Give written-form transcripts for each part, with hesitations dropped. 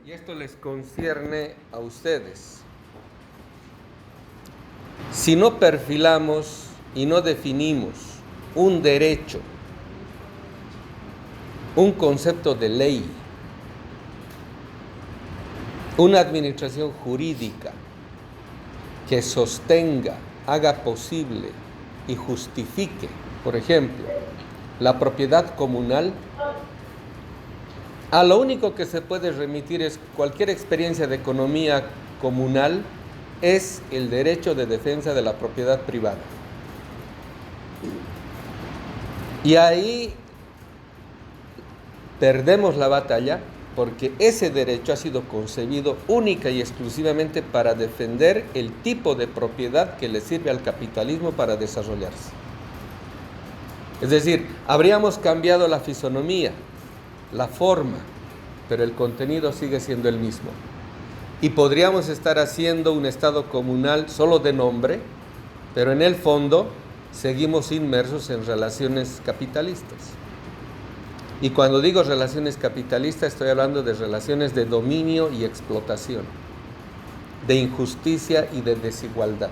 Y esto les concierne a ustedes. Si no perfilamos y no definimos un derecho, un concepto de ley, una administración jurídica que sostenga, haga posible y justifique, por ejemplo, la propiedad comunal, a lo único que se puede remitir es cualquier experiencia de economía comunal, es el derecho de defensa de la propiedad privada. Y ahí perdemos la batalla porque ese derecho ha sido concebido única y exclusivamente para defender el tipo de propiedad que le sirve al capitalismo para desarrollarse. Es decir, habríamos cambiado la fisonomía, la forma, pero el contenido sigue siendo el mismo. Y podríamos estar haciendo un Estado comunal solo de nombre, pero en el fondo seguimos inmersos en relaciones capitalistas. Y cuando digo relaciones capitalistas, estoy hablando de relaciones de dominio y explotación, de injusticia y de desigualdad.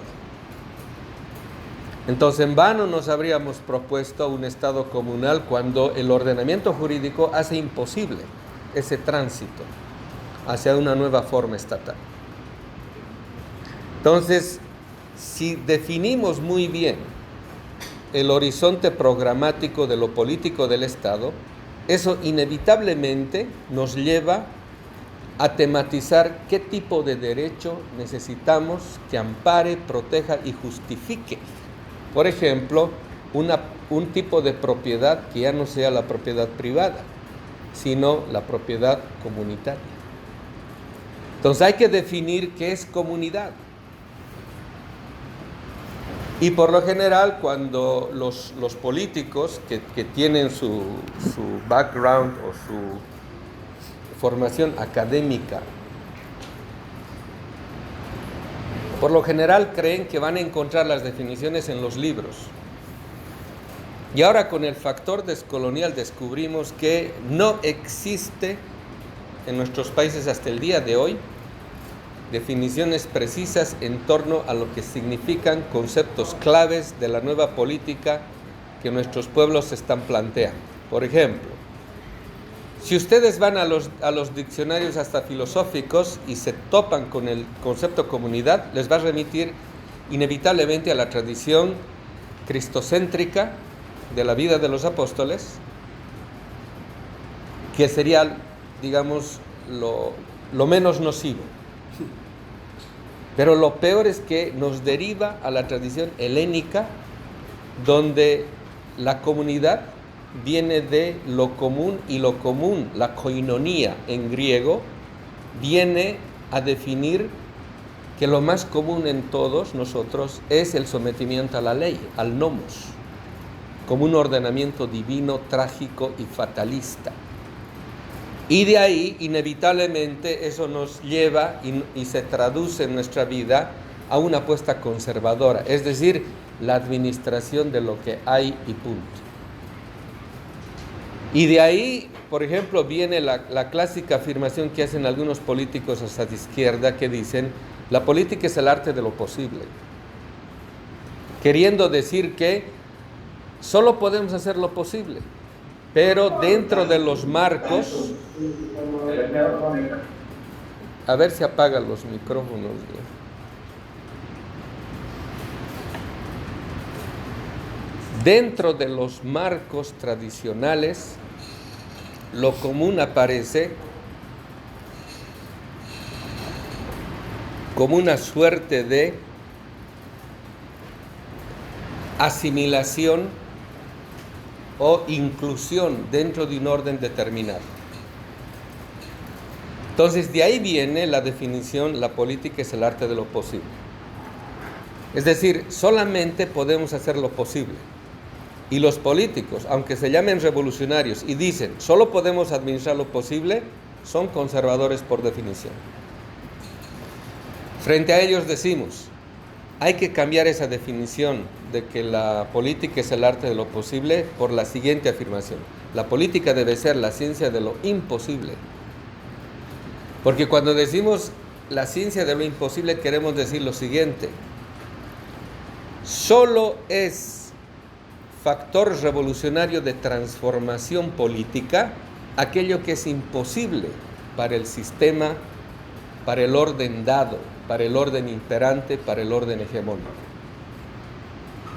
Entonces, en vano nos habríamos propuesto un Estado comunal cuando el ordenamiento jurídico hace imposible ese tránsito hacia una nueva forma estatal. Entonces, si definimos muy bien el horizonte programático de lo político del Estado, eso inevitablemente nos lleva a tematizar qué tipo de derecho necesitamos que ampare, proteja y justifique. Por ejemplo, un tipo de propiedad que ya no sea la propiedad privada, sino la propiedad comunitaria. Entonces hay que definir qué es comunidad. Y por lo general, cuando los políticos que tienen su background o su formación académica, por lo general creen que van a encontrar las definiciones en los libros. Y ahora con el factor descolonial descubrimos que no existe en nuestros países hasta el día de hoy definiciones precisas en torno a lo que significan conceptos claves de la nueva política que nuestros pueblos se están planteando. Por ejemplo, si ustedes van a los diccionarios hasta filosóficos y se topan con el concepto comunidad, les va a remitir inevitablemente a la tradición cristocéntrica de la vida de los apóstoles, que sería, digamos, lo menos nocivo. Pero lo peor es que nos deriva a la tradición helénica, donde la comunidad viene de lo común, y lo común, la koinonía en griego, viene a definir que lo más común en todos nosotros es el sometimiento a la ley, al nomos, como un ordenamiento divino, trágico y fatalista. Y de ahí, inevitablemente, eso nos lleva y se traduce en nuestra vida a una apuesta conservadora, es decir, la administración de lo que hay y punto. Y de ahí, por ejemplo, viene la clásica afirmación que hacen algunos políticos hasta de izquierda, que dicen, la política es el arte de lo posible, queriendo decir que solo podemos hacer lo posible, pero dentro de los marcos. A ver si apagan los micrófonos. Dentro de los marcos tradicionales, lo común aparece como una suerte de asimilación o inclusión dentro de un orden determinado. Entonces, de ahí viene la definición, la política es el arte de lo posible. Es decir, solamente podemos hacer lo posible. Y los políticos, aunque se llamen revolucionarios y dicen, solo podemos administrar lo posible, son conservadores por definición. Frente a ellos decimos, hay que cambiar esa definición de que la política es el arte de lo posible por la siguiente afirmación. La política debe ser la ciencia de lo imposible. Porque cuando decimos la ciencia de lo imposible queremos decir lo siguiente: solo es factor revolucionario de transformación política aquello que es imposible para el sistema, para el orden dado, para el orden imperante, para el orden hegemónico.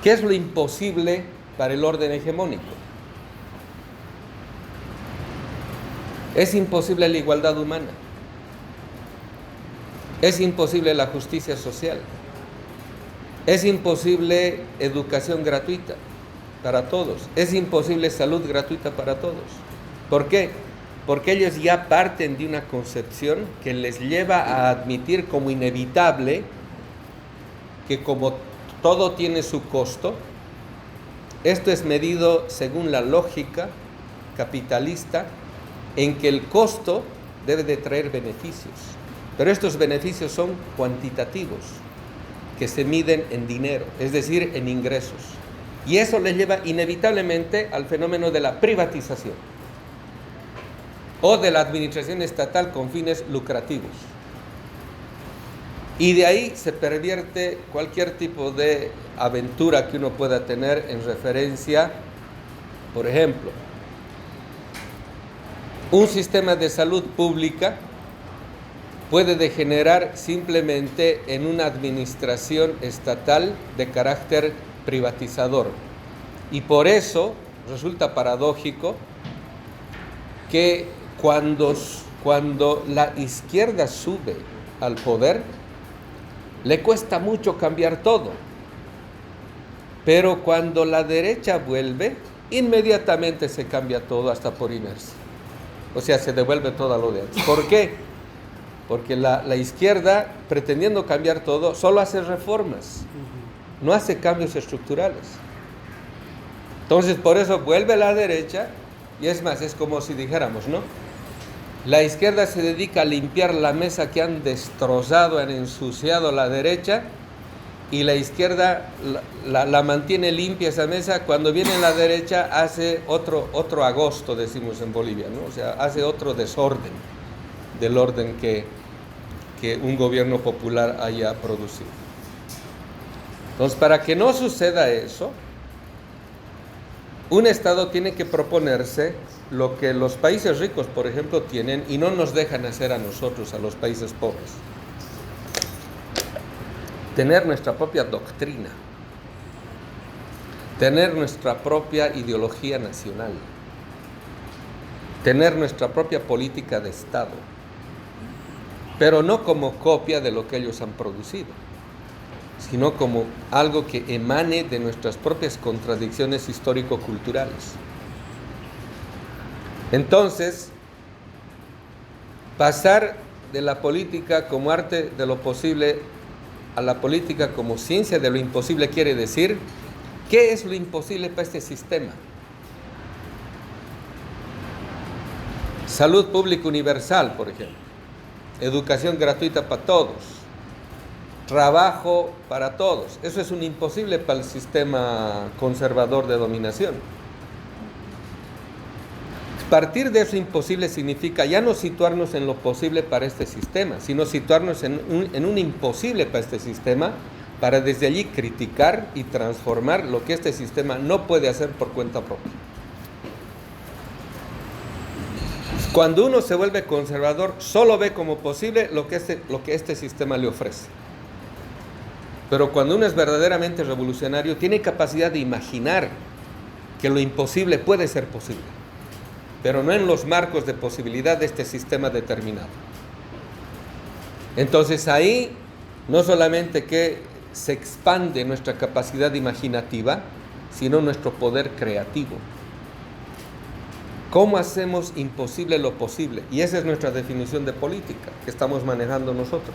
¿Qué es lo imposible para el orden hegemónico? Es imposible la igualdad humana. Es imposible la justicia social. Es imposible educación gratuita para todos. Es imposible salud gratuita para todos. ¿Por qué? Porque ellos ya parten de una concepción que les lleva a admitir como inevitable que como todo tiene su costo, esto es medido según la lógica capitalista en que el costo debe de traer beneficios. Pero estos beneficios son cuantitativos, que se miden en dinero, es decir, en ingresos. Y eso les lleva inevitablemente al fenómeno de la privatización o de la administración estatal con fines lucrativos. Y de ahí se pervierte cualquier tipo de aventura que uno pueda tener en referencia, por ejemplo, un sistema de salud pública puede degenerar simplemente en una administración estatal de carácter privatizador. Y por eso resulta paradójico que cuando la izquierda sube al poder, le cuesta mucho cambiar todo. Pero cuando la derecha vuelve, inmediatamente se cambia todo hasta por inercia. O sea, se devuelve todo a lo de antes. ¿Por qué? Porque la izquierda, pretendiendo cambiar todo, solo hace reformas, no hace cambios estructurales. Entonces, por eso vuelve la derecha, y es más, es como si dijéramos, ¿no? La izquierda se dedica a limpiar la mesa que han destrozado, han ensuciado la derecha, y la izquierda la mantiene limpia esa mesa. Cuando viene la derecha hace otro agosto, decimos en Bolivia, ¿no? O sea, hace otro desorden del orden que un gobierno popular haya producido. Entonces, para que no suceda eso, un Estado tiene que proponerse lo que los países ricos, por ejemplo, tienen y no nos dejan hacer a nosotros, a los países pobres. Tener nuestra propia doctrina, tener nuestra propia ideología nacional, tener nuestra propia política de Estado, pero no como copia de lo que ellos han producido, sino como algo que emane de nuestras propias contradicciones histórico-culturales. Entonces, pasar de la política como arte de lo posible a la política como ciencia de lo imposible quiere decir, ¿qué es lo imposible para este sistema? Salud pública universal, por ejemplo, educación gratuita para todos, trabajo para todos. Eso es un imposible para el sistema conservador de dominación. Partir de eso imposible significa ya no situarnos en lo posible para este sistema, sino situarnos en un imposible para este sistema, para desde allí criticar y transformar lo que este sistema no puede hacer por cuenta propia. Cuando uno se vuelve conservador, solo ve como posible lo que este sistema le ofrece. Pero cuando uno es verdaderamente revolucionario, tiene capacidad de imaginar que lo imposible puede ser posible, pero no en los marcos de posibilidad de este sistema determinado. Entonces ahí no solamente que se expande nuestra capacidad imaginativa, sino nuestro poder creativo. ¿Cómo hacemos imposible lo posible? Y esa es nuestra definición de política que estamos manejando nosotros.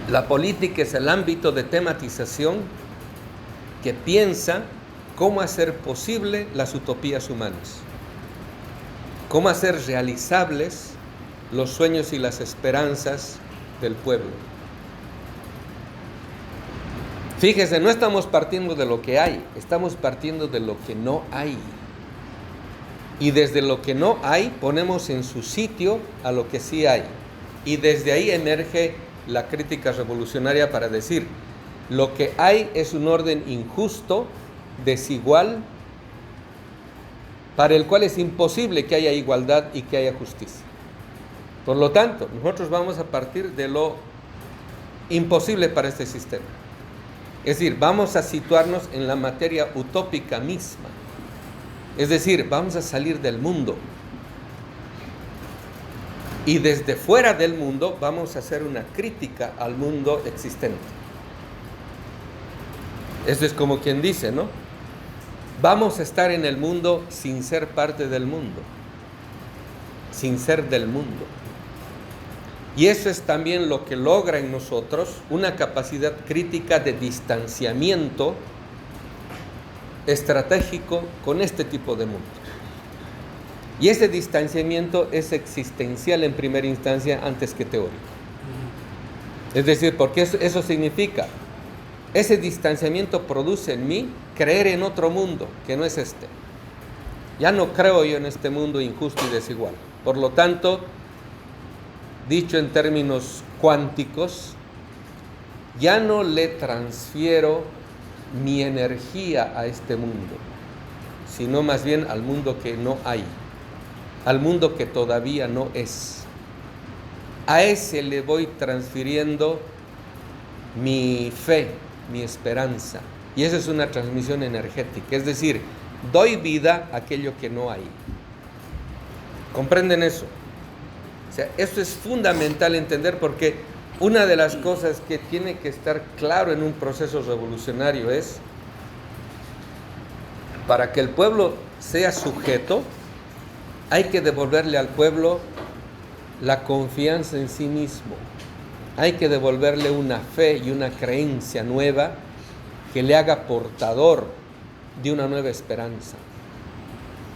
La política es el ámbito de tematización que piensa cómo hacer posible las utopías humanas, cómo hacer realizables los sueños y las esperanzas del pueblo. Fíjese, no estamos partiendo de lo que hay, estamos partiendo de lo que no hay. Y desde lo que no hay, ponemos en su sitio a lo que sí hay. Y desde ahí emerge la crítica revolucionaria para decir, lo que hay es un orden injusto, desigual, para el cual es imposible que haya igualdad y que haya justicia. Por lo tanto, nosotros vamos a partir de lo imposible para este sistema. Es decir, vamos a situarnos en la materia utópica misma. Es decir, vamos a salir del mundo. Y desde fuera del mundo vamos a hacer una crítica al mundo existente. Eso es como quien dice, ¿no? Vamos a estar en el mundo sin ser parte del mundo, sin ser del mundo. Y eso es también lo que logra en nosotros una capacidad crítica de distanciamiento estratégico con este tipo de mundo. Y ese distanciamiento es existencial en primera instancia antes que teórico. Es decir, porque eso significa, ese distanciamiento produce en mí creer en otro mundo que no es este. Ya no creo yo en este mundo injusto y desigual. Por lo tanto, dicho en términos cuánticos, ya no le transfiero mi energía a este mundo, sino más bien al mundo que no hay, al mundo que todavía no es. A ese le voy transfiriendo mi fe, mi esperanza. Y esa es una transmisión energética, es decir, doy vida a aquello que no hay. ¿Comprenden eso? O sea, esto es fundamental entender, porque una de las cosas que tiene que estar claro en un proceso revolucionario es, para que el pueblo sea sujeto, hay que devolverle al pueblo la confianza en sí mismo. Hay que devolverle una fe y una creencia nueva que le haga portador de una nueva esperanza.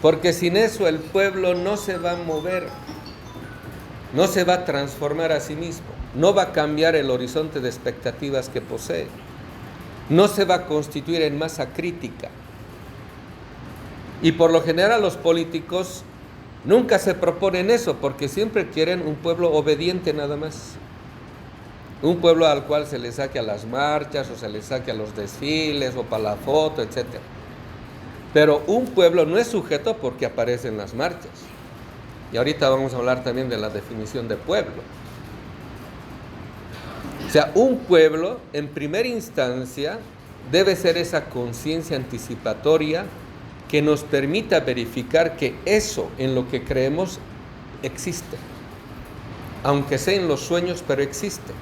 Porque sin eso el pueblo no se va a mover, no se va a transformar a sí mismo, no va a cambiar el horizonte de expectativas que posee, no se va a constituir en masa crítica. Y por lo general los políticos nunca se proponen eso, porque siempre quieren un pueblo obediente nada más. Un pueblo al cual se le saque a las marchas, o se le saque a los desfiles, o para la foto, etc. Pero un pueblo no es sujeto porque aparece en las marchas. Y ahorita vamos a hablar también de la definición de pueblo. O sea, un pueblo, en primera instancia, debe ser esa conciencia anticipatoria que nos permita verificar que eso en lo que creemos existe. Aunque sea en los sueños, pero existe.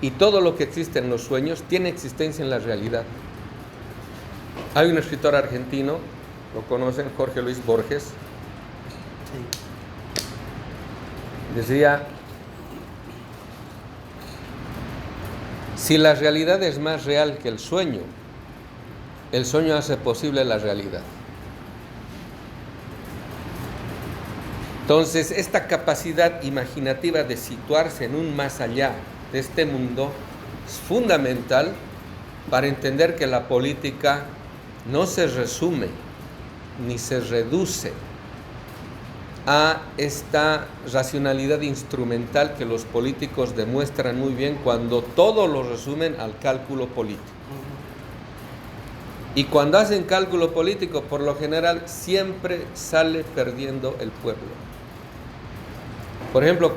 Y todo lo que existe en los sueños tiene existencia en la realidad. Hay un escritor argentino, lo conocen, Jorge Luis Borges. Sí. Decía, si la realidad es más real que el sueño hace posible la realidad. Entonces, esta capacidad imaginativa de situarse en un más allá de este mundo es fundamental para entender que la política no se resume ni se reduce a esta racionalidad instrumental que los políticos demuestran muy bien cuando todo lo resumen al cálculo político. Y cuando hacen cálculo político, por lo general, siempre sale perdiendo el pueblo. Por ejemplo,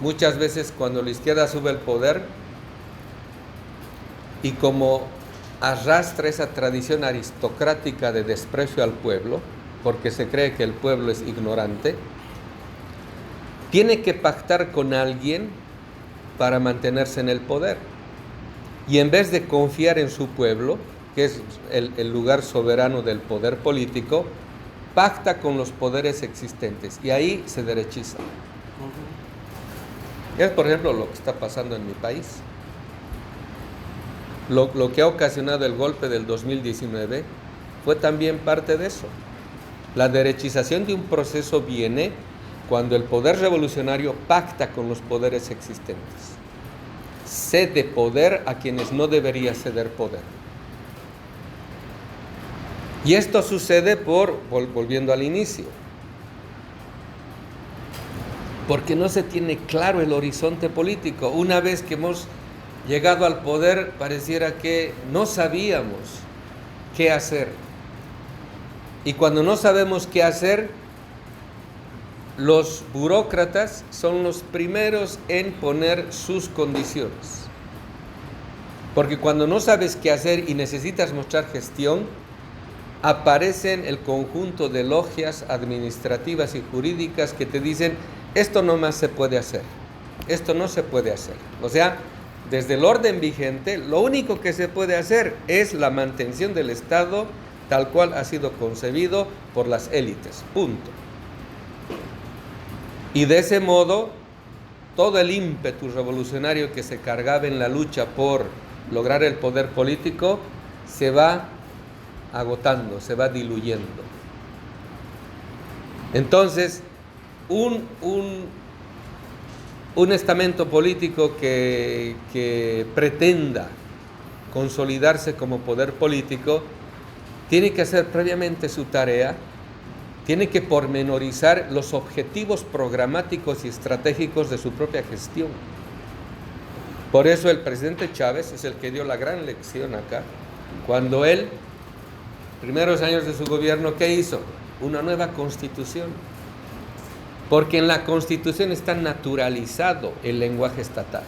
muchas veces cuando la izquierda sube al poder, y como arrastra esa tradición aristocrática de desprecio al pueblo, porque se cree que el pueblo es ignorante, tiene que pactar con alguien para mantenerse en el poder. Y en vez de confiar en su pueblo, que es el lugar soberano del poder político, pacta con los poderes existentes y ahí se derechiza. Es, por ejemplo, lo que está pasando en mi país. Lo que ha ocasionado el golpe del 2019 fue también parte de eso. La derechización de un proceso viene cuando el poder revolucionario pacta con los poderes existentes. Cede poder a quienes no debería ceder poder. Y esto sucede volviendo al inicio, porque no se tiene claro el horizonte político. Una vez que hemos llegado al poder, pareciera que no sabíamos qué hacer. Y cuando no sabemos qué hacer, los burócratas son los primeros en poner sus condiciones. Porque cuando no sabes qué hacer y necesitas mostrar gestión, aparecen el conjunto de logias administrativas y jurídicas que te dicen: esto no más se puede hacer, esto no se puede hacer. O sea, desde el orden vigente, lo único que se puede hacer es la mantención del Estado tal cual ha sido concebido por las élites, punto. Y de ese modo, todo el ímpetu revolucionario que se cargaba en la lucha por lograr el poder político se va agotando, se va diluyendo. Entonces, un estamento político que pretenda consolidarse como poder político tiene que hacer previamente su tarea, tiene que pormenorizar los objetivos programáticos y estratégicos de su propia gestión. Por eso el presidente Chávez es el que dio la gran lección acá, cuando él, primeros años de su gobierno, ¿qué hizo? Una nueva constitución. Porque en la constitución está naturalizado el lenguaje estatal.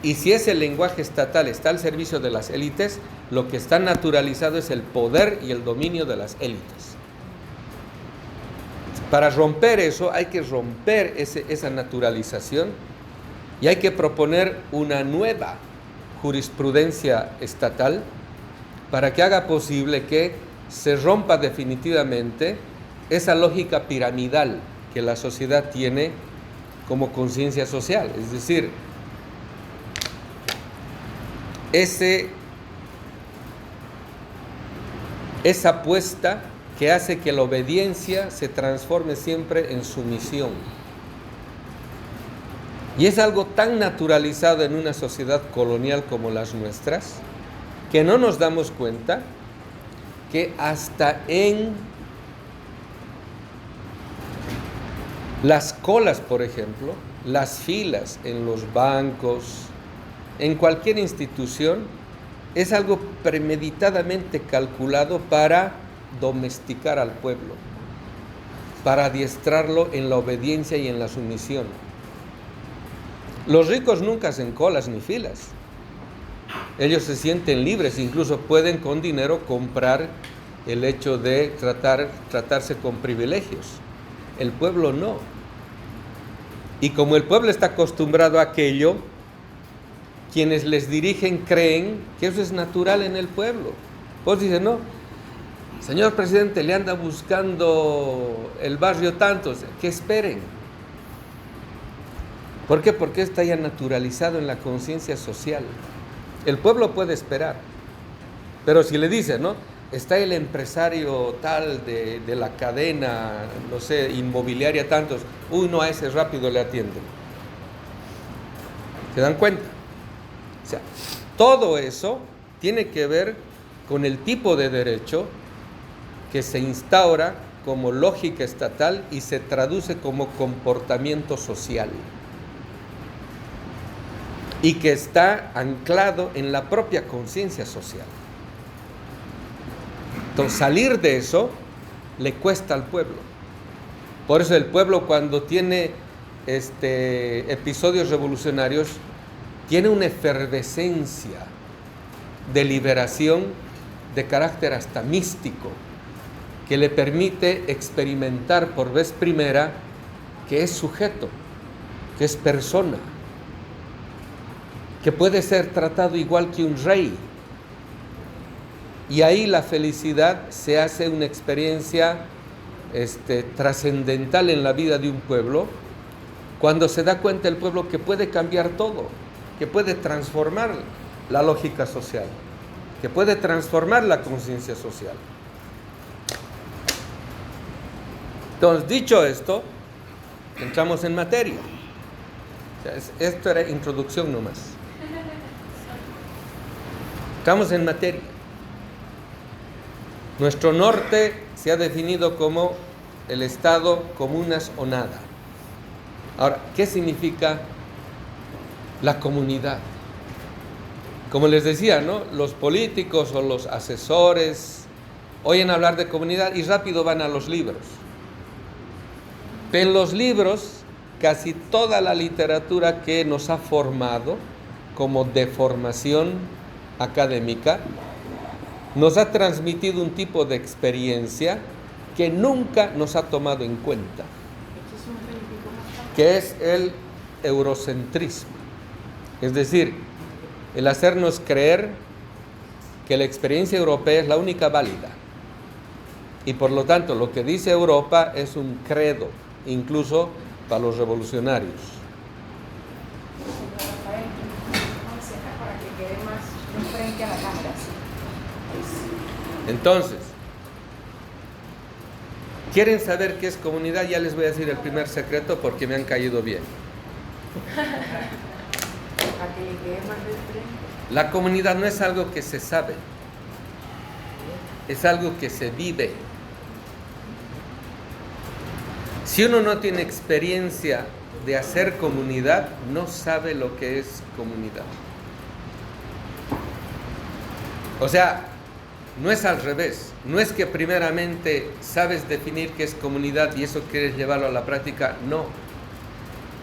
Y si ese lenguaje estatal está al servicio de las élites, lo que está naturalizado es el poder y el dominio de las élites. Para romper eso hay que romper esa naturalización y hay que proponer una nueva jurisprudencia estatal para que haga posible que se rompa definitivamente esa lógica piramidal que la sociedad tiene como conciencia social. Es decir, esa apuesta que hace que la obediencia se transforme siempre en sumisión. Y es algo tan naturalizado en una sociedad colonial como las nuestras, que no nos damos cuenta que hasta en las colas, por ejemplo, las filas en los bancos, en cualquier institución, es algo premeditadamente calculado para domesticar al pueblo, para adiestrarlo en la obediencia y en la sumisión. Los ricos nunca hacen colas ni filas. Ellos se sienten libres, incluso pueden con dinero comprar el hecho de tratarse con privilegios. El pueblo no. Y como el pueblo está acostumbrado a aquello, quienes les dirigen creen que eso es natural en el pueblo. Pues dicen: no, señor presidente, le anda buscando el barrio tantos, que esperen. ¿Por qué? Porque está ya naturalizado en la conciencia social. El pueblo puede esperar. Pero si le dicen, ¿no?, está el empresario tal de la cadena, no sé, inmobiliaria tantos, no, a ese rápido le atienden. ¿Se dan cuenta? O sea, todo eso tiene que ver con el tipo de derecho que se instaura como lógica estatal y se traduce como comportamiento social, y que está anclado en la propia conciencia social. Entonces, salir de eso le cuesta al pueblo. Por eso el pueblo, cuando tiene episodios revolucionarios, tiene una efervescencia de liberación de carácter hasta místico, que le permite experimentar por vez primera que es sujeto, que es persona, que puede ser tratado igual que un rey. Y ahí la felicidad se hace una experiencia trascendental en la vida de un pueblo, cuando se da cuenta el pueblo que puede cambiar todo, que puede transformar la lógica social, que puede transformar la conciencia social. Entonces, dicho esto, entramos en materia. O sea, esto era introducción nomás. Estamos en materia. Nuestro norte se ha definido como el Estado, comunas o nada. Ahora, ¿qué significa la comunidad? Como les decía, ¿no? Los políticos o los asesores oyen hablar de comunidad y rápido van a los libros. En los libros, casi toda la literatura que nos ha formado como de formación académica, nos ha transmitido un tipo de experiencia que nunca nos ha tomado en cuenta, que es el eurocentrismo. Es decir, el hacernos creer que la experiencia europea es la única válida. Y por lo tanto, lo que dice Europa es un credo, incluso para los revolucionarios. Entonces, ¿quieren saber qué es comunidad? Ya les voy a decir el primer secreto porque me han caído bien. La comunidad no es algo que se sabe, es algo que se vive. Si uno no tiene experiencia de hacer comunidad, no sabe lo que es comunidad. O sea, no es al revés. No es que primeramente sabes definir qué es comunidad y eso quieres llevarlo a la práctica. No,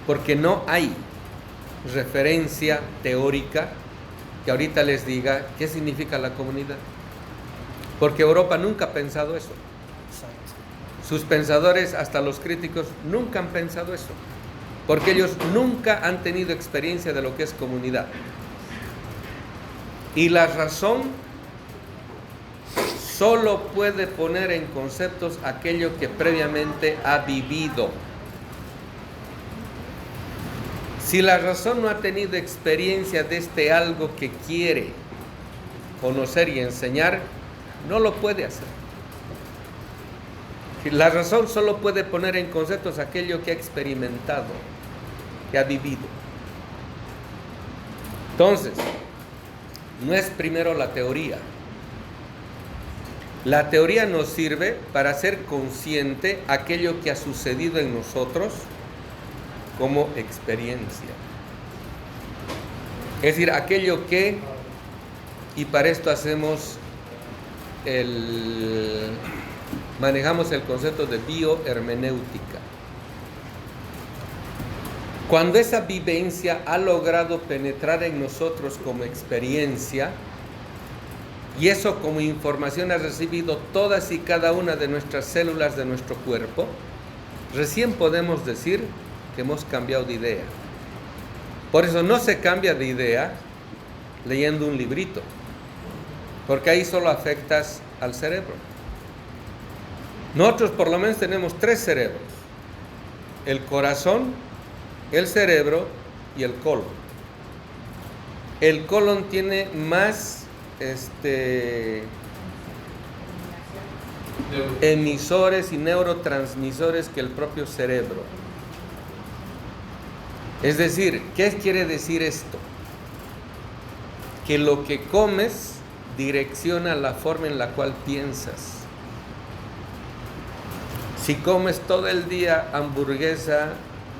porque no hay referencia teórica que ahorita les diga qué significa la comunidad. Porque Europa nunca ha pensado eso. Sus pensadores, hasta los críticos, nunca han pensado eso. Porque ellos nunca han tenido experiencia de lo que es comunidad. Y la razón solo puede poner en conceptos aquello que previamente ha vivido. Si la razón no ha tenido experiencia de este algo que quiere conocer y enseñar, no lo puede hacer. La razón solo puede poner en conceptos aquello que ha experimentado, que ha vivido. Entonces, no es primero la teoría. La teoría nos sirve para hacer consciente aquello que ha sucedido en nosotros como experiencia. Es decir, aquello que, y para esto manejamos el concepto de biohermenéutica. Cuando esa vivencia ha logrado penetrar en nosotros como experiencia, y eso como información ha recibido todas y cada una de nuestras células de nuestro cuerpo, recién podemos decir que hemos cambiado de idea. Por eso no se cambia de idea leyendo un librito, porque ahí solo afectas al cerebro. Nosotros por lo menos tenemos 3 cerebros: el corazón, el cerebro y el colon. El colon tiene más emisores y neurotransmisores que el propio cerebro. Es decir, ¿qué quiere decir esto? Que lo que comes direcciona la forma en la cual piensas. Si comes todo el día hamburguesa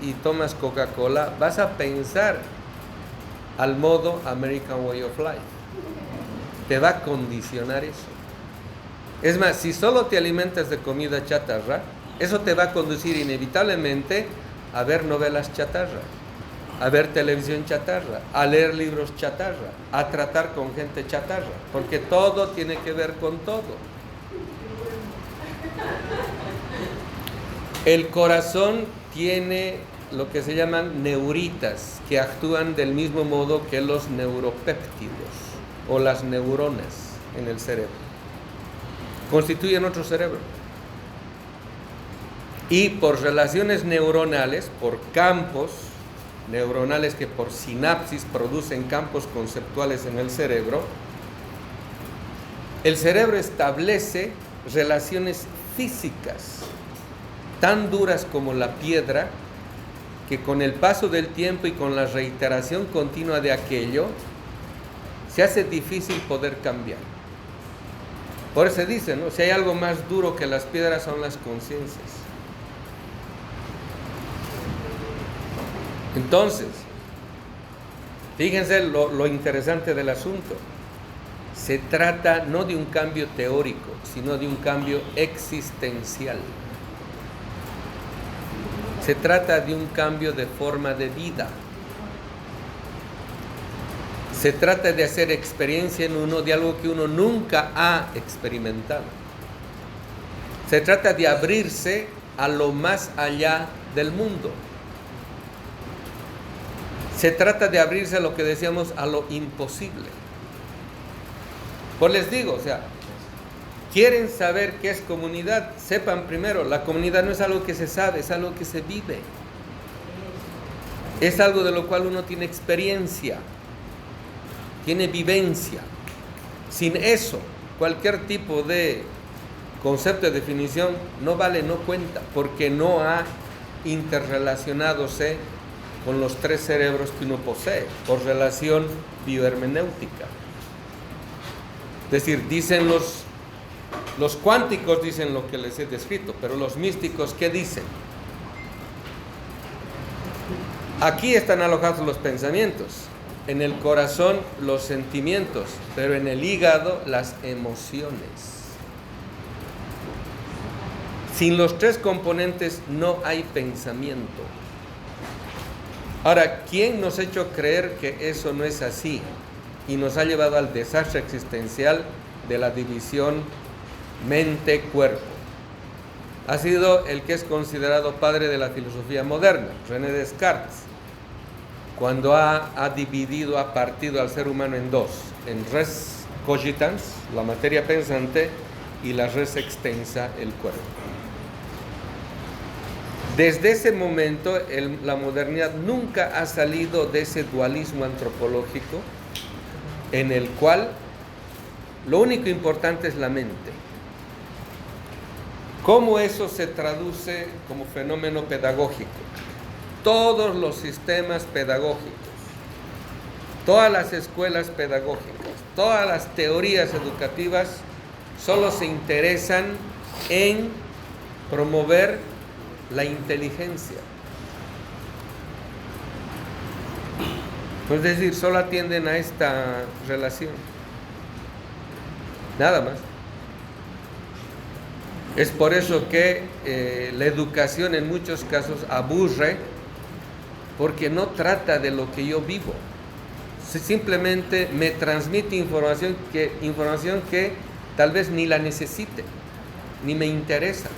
y tomas Coca-Cola, vas a pensar al modo American Way of Life. Te va a condicionar eso. Es más, si solo te alimentas de comida chatarra, eso te va a conducir inevitablemente a ver novelas chatarra, a ver televisión chatarra, a leer libros chatarra, a tratar con gente chatarra, porque todo tiene que ver con todo. El corazón tiene lo que se llaman neuritas, que actúan del mismo modo que los neuropéptidos o las neuronas en el cerebro. Constituyen otro cerebro. Y por relaciones neuronales, por campos neuronales que por sinapsis producen campos conceptuales en el cerebro establece relaciones físicas tan duras como la piedra, que con el paso del tiempo y con la reiteración continua de aquello, se hace difícil poder cambiar. Por eso se dice, ¿no? Si hay algo más duro que las piedras son las conciencias. Entonces, fíjense lo interesante del asunto. Se trata no de un cambio teórico, sino de un cambio existencial. Se trata de un cambio de forma de vida. Se trata de hacer experiencia en uno de algo que uno nunca ha experimentado. Se trata de abrirse a lo más allá del mundo. Se trata de abrirse a lo que decíamos, a lo imposible. Pues les digo, quieren saber qué es comunidad, sepan primero, la comunidad no es algo que se sabe, es algo que se vive. Es algo de lo cual uno tiene experiencia, tiene vivencia. Sin eso, cualquier tipo de concepto de definición no vale, no cuenta, porque no ha interrelacionadose con los tres cerebros que uno posee, por relación biohermenéutica. Es decir, dicen los cuánticos dicen lo que les he descrito, pero los místicos, ¿qué dicen? Aquí están alojados los pensamientos, en el corazón los sentimientos, pero en el hígado las emociones. Sin los tres componentes no hay pensamiento. Ahora, ¿quién nos ha hecho creer que eso no es así? Y nos ha llevado al desastre existencial de la división mente-cuerpo. Ha sido el que es considerado padre de la filosofía moderna, René Descartes, cuando ha dividido, ha partido al ser humano en dos, en res cogitans, la materia pensante, y la res extensa, el cuerpo. Desde ese momento, la modernidad nunca ha salido de ese dualismo antropológico en el cual lo único importante es la mente. ¿Cómo eso se traduce como fenómeno pedagógico? Todos los sistemas pedagógicos, todas las escuelas pedagógicas, todas las teorías educativas solo se interesan en promover la inteligencia. Es decir, solo atienden a esta relación. Nada más. Es por eso que la educación en muchos casos aburre, porque no trata de lo que yo vivo. Simplemente me transmite información que tal vez ni la necesite, ni me interesa.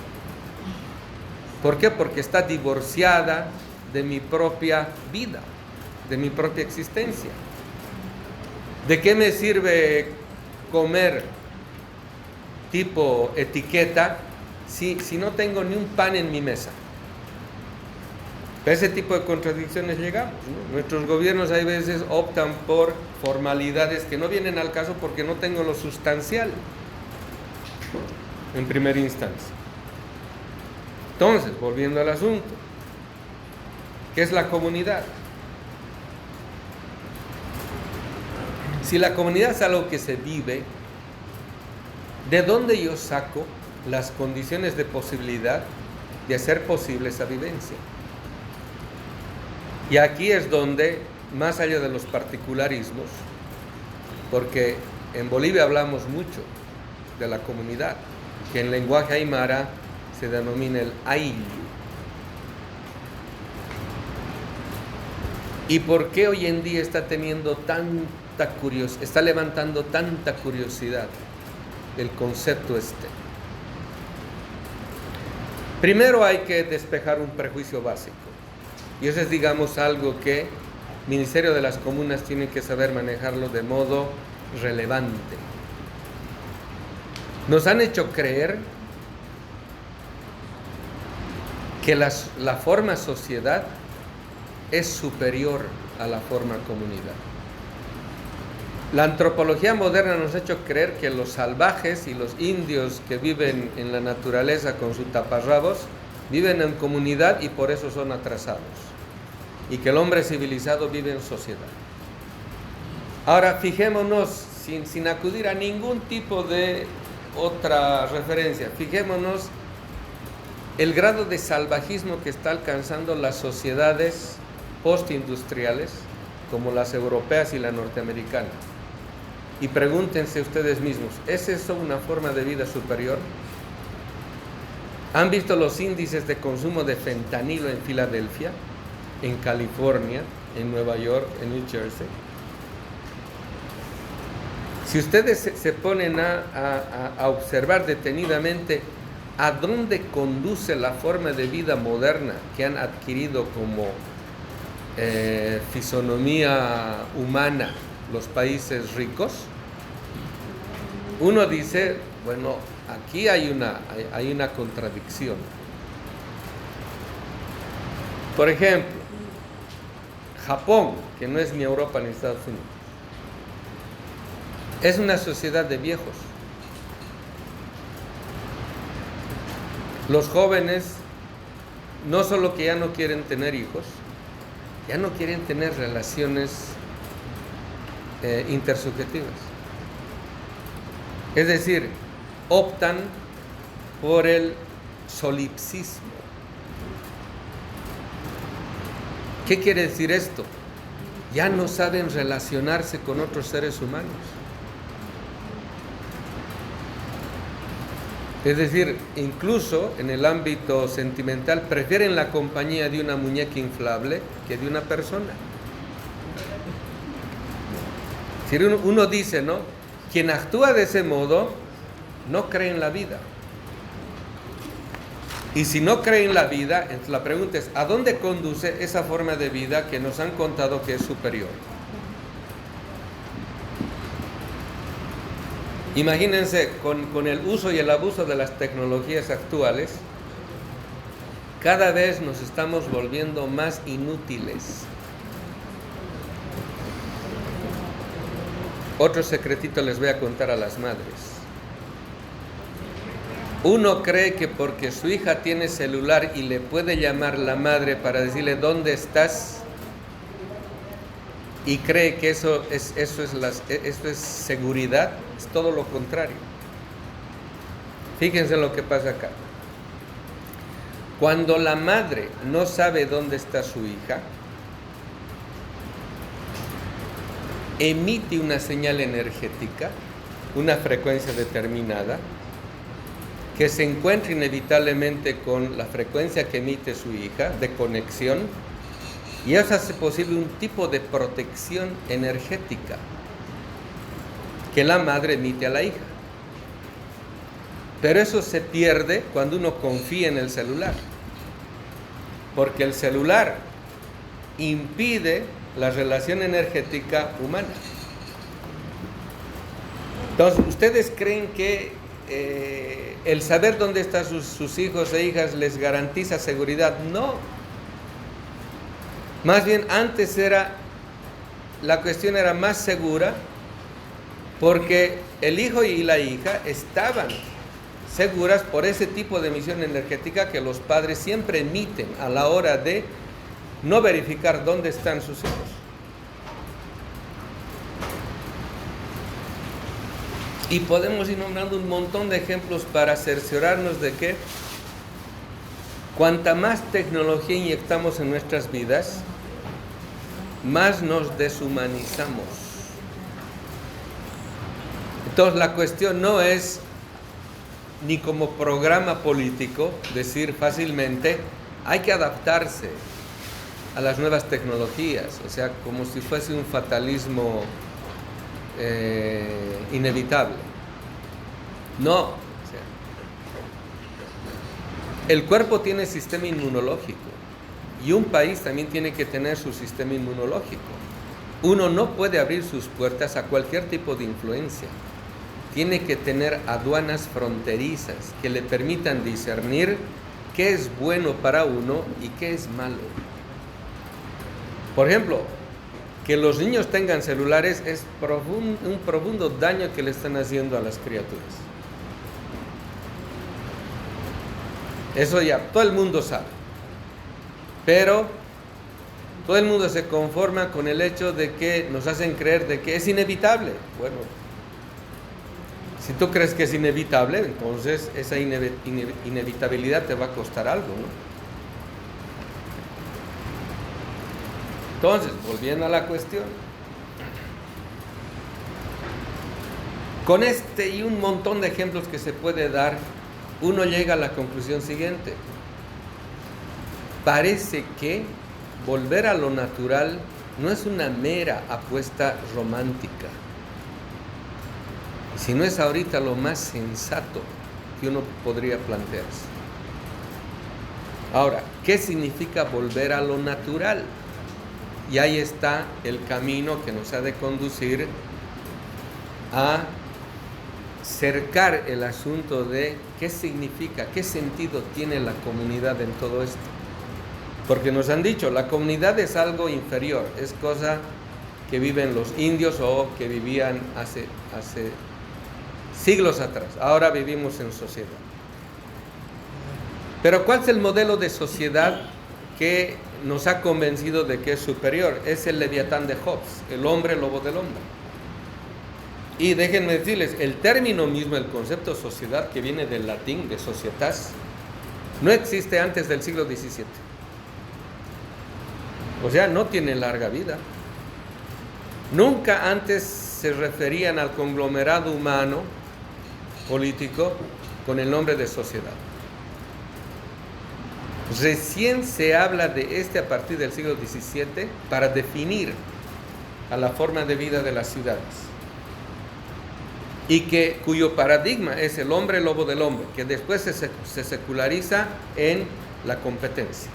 ¿Por qué? Porque está divorciada de mi propia vida, de mi propia existencia. ¿De qué me sirve comer tipo etiqueta si no tengo ni un pan en mi mesa? A ese tipo de contradicciones llegamos, ¿no? Nuestros gobiernos hay veces optan por formalidades que no vienen al caso porque no tengo lo sustancial en primera instancia. Entonces, volviendo al asunto, ¿qué es la comunidad? Si la comunidad es algo que se vive, ¿de dónde yo saco las condiciones de posibilidad de hacer posible esa vivencia? Y aquí es donde, más allá de los particularismos, porque en Bolivia hablamos mucho de la comunidad, que en lenguaje aymara se denomina el ayllu. ¿Y por qué hoy en día está teniendo tanta curiosidad, está levantando tanta curiosidad el concepto este? Primero hay que despejar un prejuicio básico. Y eso es, digamos, algo que el Ministerio de las Comunas tiene que saber manejarlo de modo relevante. Nos han hecho creer que la forma sociedad es superior a la forma comunidad. La antropología moderna nos ha hecho creer que los salvajes y los indios que viven en la naturaleza con sus taparrabos viven en comunidad y por eso son atrasados, y que el hombre civilizado vive en sociedad. Ahora fijémonos, sin acudir a ningún tipo de otra referencia. Fijémonos el grado de salvajismo que está alcanzando las sociedades postindustriales, como las europeas y la norteamericana. Y pregúntense ustedes mismos, ¿es eso una forma de vida superior? ¿Han visto los índices de consumo de fentanilo en Filadelfia, en California, en Nueva York, en New Jersey? Si ustedes se ponen a observar detenidamente a dónde conduce la forma de vida moderna que han adquirido como fisonomía humana los países ricos, uno dice, bueno, aquí hay una contradicción. Por ejemplo, Japón, que no es ni Europa ni Estados Unidos, es una sociedad de viejos. Los jóvenes no solo que ya no quieren tener hijos, ya no quieren tener relaciones intersubjetivas. Es decir, optan por el solipsismo. ¿Qué quiere decir esto? Ya no saben relacionarse con otros seres humanos. Es decir, incluso en el ámbito sentimental prefieren la compañía de una muñeca inflable que de una persona. Si uno dice, ¿no? Quien actúa de ese modo no cree en la vida. Y si no cree en la vida, entonces la pregunta es, ¿a dónde conduce esa forma de vida que nos han contado que es superior? Imagínense, con el uso y el abuso de las tecnologías actuales, cada vez nos estamos volviendo más inútiles. Otro secretito les voy a contar a las madres. Uno cree que porque su hija tiene celular y le puede llamar la madre para decirle ¿dónde estás? Y cree que eso es seguridad. Es todo lo contrario. Fíjense lo que pasa acá. Cuando la madre no sabe dónde está su hija, emite una señal energética, una frecuencia determinada, que se encuentra inevitablemente con la frecuencia que emite su hija, de conexión, y eso hace posible un tipo de protección energética que la madre emite a la hija. Pero eso se pierde cuando uno confía en el celular, porque el celular impide la relación energética humana. Entonces, ¿ustedes creen que el saber dónde están sus hijos e hijas les garantiza seguridad? No. Más bien, antes la cuestión era más segura porque el hijo y la hija estaban seguras por ese tipo de emisión energética que los padres siempre emiten a la hora de no verificar dónde están sus hijos. Y podemos ir nombrando un montón de ejemplos para cerciorarnos de que cuanta más tecnología inyectamos en nuestras vidas, más nos deshumanizamos. Entonces la cuestión no es ni como programa político decir fácilmente hay que adaptarse a las nuevas tecnologías, o sea, como si fuese un fatalismo inevitable. No. O sea, el cuerpo tiene sistema inmunológico y un país también tiene que tener su sistema inmunológico. Uno no puede abrir sus puertas a cualquier tipo de influencia. Tiene que tener aduanas fronterizas que le permitan discernir qué es bueno para uno y qué es malo. Por ejemplo, que los niños tengan celulares es un profundo daño que le están haciendo a las criaturas. Eso ya todo el mundo sabe. Pero todo el mundo se conforma con el hecho de que nos hacen creer de que es inevitable. Bueno, Si tú crees que es inevitable, entonces esa inevitabilidad te va a costar algo, ¿no? Entonces, volviendo a la cuestión, con este y un montón de ejemplos que se puede dar, uno llega a la conclusión siguiente. Parece que volver a lo natural no es una mera apuesta romántica, sino es ahorita lo más sensato que uno podría plantearse. Ahora, ¿qué significa volver a lo natural? Y ahí está el camino que nos ha de conducir a cercar el asunto de qué significa, qué sentido tiene la comunidad en todo esto. Porque nos han dicho, la comunidad es algo inferior, es cosa que viven los indios o que vivían hace siglos atrás. Ahora vivimos en sociedad. Pero ¿cuál es el modelo de sociedad que nos ha convencido de que es superior? Es el Leviatán de Hobbes, el hombre lobo del hombre. Y déjenme decirles, el término mismo, el concepto sociedad, que viene del latín, de societas, no existe antes del siglo XVII. O sea, no tiene larga vida. Nunca antes se referían al conglomerado humano político con el nombre de sociedad. Recién se habla de este a partir del siglo XVII para definir a la forma de vida de las ciudades. Y cuyo paradigma es el hombre lobo del hombre, que después se seculariza en la competencia.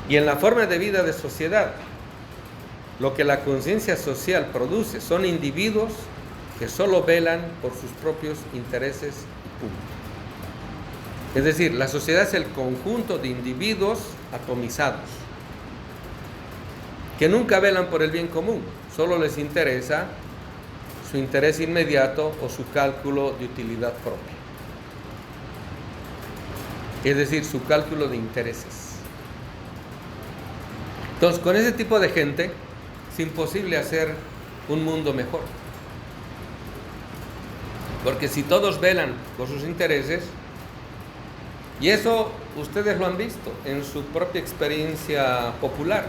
Y en la forma de vida de sociedad, lo que la conciencia social produce son individuos que solo velan por sus propios intereses y punto. Es decir, la sociedad es el conjunto de individuos atomizados, que nunca velan por el bien común, solo les interesa su interés inmediato o su cálculo de utilidad propia. Es decir, su cálculo de intereses. Entonces, con ese tipo de gente es imposible hacer un mundo mejor. Porque si todos velan por sus intereses, y eso ustedes lo han visto en su propia experiencia popular.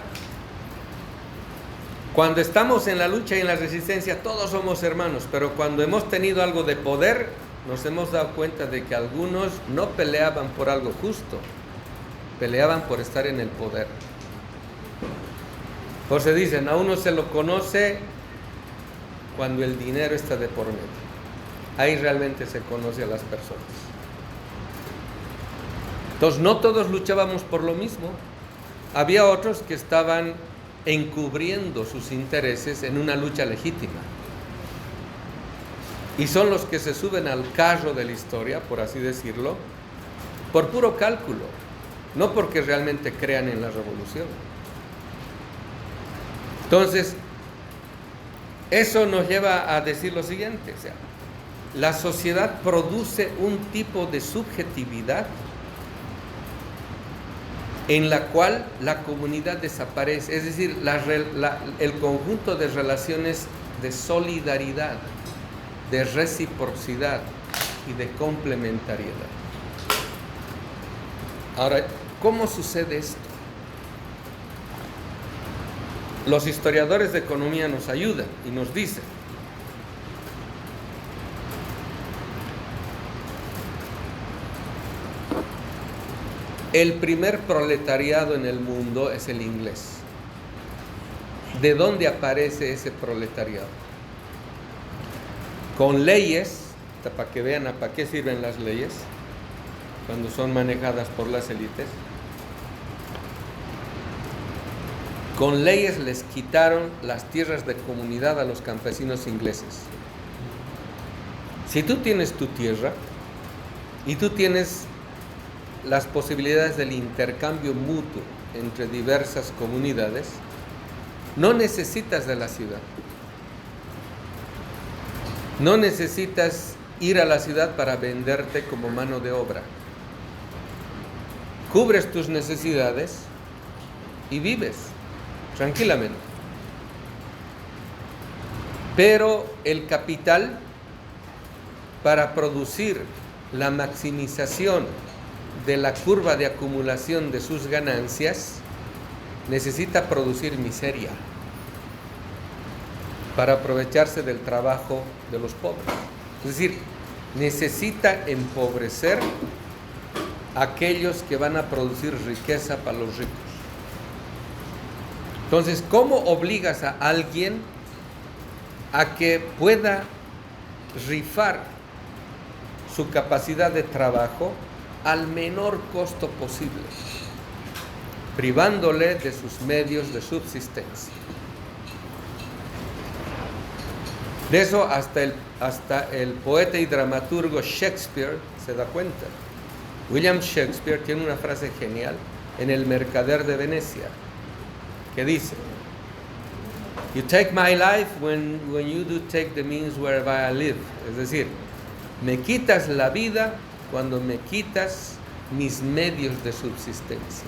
Cuando estamos en la lucha y en la resistencia, todos somos hermanos, pero cuando hemos tenido algo de poder, nos hemos dado cuenta de que algunos no peleaban por algo justo, peleaban por estar en el poder. Por eso dicen, a uno se lo conoce cuando el dinero está de por medio. Ahí realmente se conoce a las personas. Entonces, no todos luchábamos por lo mismo. Había otros que estaban encubriendo sus intereses en una lucha legítima. Y son los que se suben al carro de la historia, por así decirlo, por puro cálculo, no porque realmente crean en la revolución. Entonces, eso nos lleva a decir lo siguiente, o sea, la sociedad produce un tipo de subjetividad en la cual la comunidad desaparece, es decir, el conjunto de relaciones de solidaridad, de reciprocidad y de complementariedad. Ahora, ¿cómo sucede esto? Los historiadores de economía nos ayudan y nos dicen: el primer proletariado en el mundo es el inglés. ¿De dónde aparece ese proletariado? Con leyes, para que vean para qué sirven las leyes cuando son manejadas por las élites. Con leyes les quitaron las tierras de comunidad a los campesinos ingleses. Si tú tienes tu tierra y tú tienes las posibilidades del intercambio mutuo entre diversas comunidades, no necesitas de la ciudad. No necesitas ir a la ciudad para venderte como mano de obra. Cubres tus necesidades y vives tranquilamente. Pero el capital para producir la maximización de la curva de acumulación de sus ganancias, necesita producir miseria para aprovecharse del trabajo de los pobres. Es decir, necesita empobrecer a aquellos que van a producir riqueza para los ricos. Entonces, ¿cómo obligas a alguien a que pueda rifar su capacidad de trabajo al menor costo posible, privándole de sus medios de subsistencia? De eso hasta el poeta y dramaturgo Shakespeare se da cuenta. William Shakespeare tiene una frase genial en El Mercader de Venecia, que dice: "You take my life when you do take the means whereby I live." Es decir, me quitas la vida cuando me quitas mis medios de subsistencia.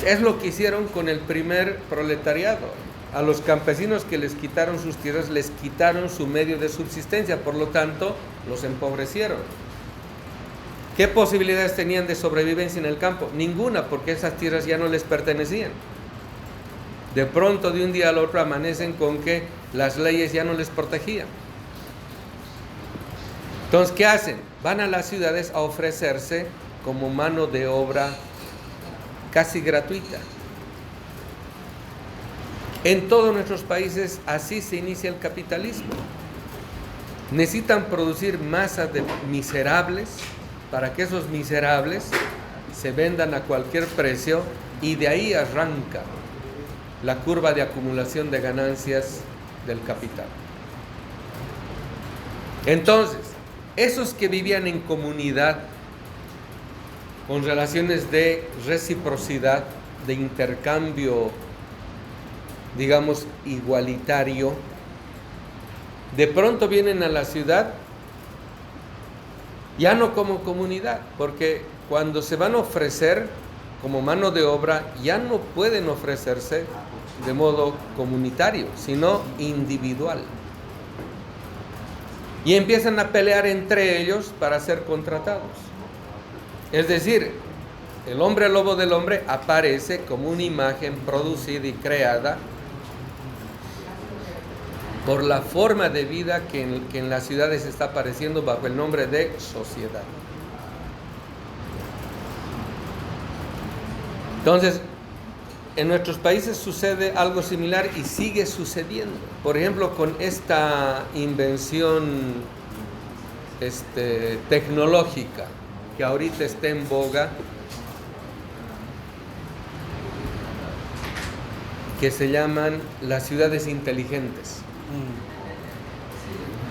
Es lo que hicieron con el primer proletariado. A los campesinos que les quitaron sus tierras, les quitaron su medio de subsistencia, por lo tanto, los empobrecieron. ¿Qué posibilidades tenían de sobrevivencia en el campo? Ninguna, porque esas tierras ya no les pertenecían. De pronto, de un día al otro, amanecen con que las leyes ya no les protegían. Entonces, ¿qué hacen? Van a las ciudades a ofrecerse como mano de obra casi gratuita. En todos nuestros países así se inicia el capitalismo. Necesitan producir masas de miserables para que esos miserables se vendan a cualquier precio, y de ahí arranca la curva de acumulación de ganancias del capital. Entonces, esos que vivían en comunidad, con relaciones de reciprocidad, de intercambio, digamos, igualitario, de pronto vienen a la ciudad ya no como comunidad, porque cuando se van a ofrecer como mano de obra, ya no pueden ofrecerse de modo comunitario, sino individual. Y empiezan a pelear entre ellos para ser contratados. Es decir, el hombre lobo del hombre aparece como una imagen producida y creada por la forma de vida que en las ciudades está apareciendo bajo el nombre de sociedad. Entonces, en nuestros países sucede algo similar y sigue sucediendo. Por ejemplo, con esta invención tecnológica que ahorita está en boga, que se llaman las ciudades inteligentes.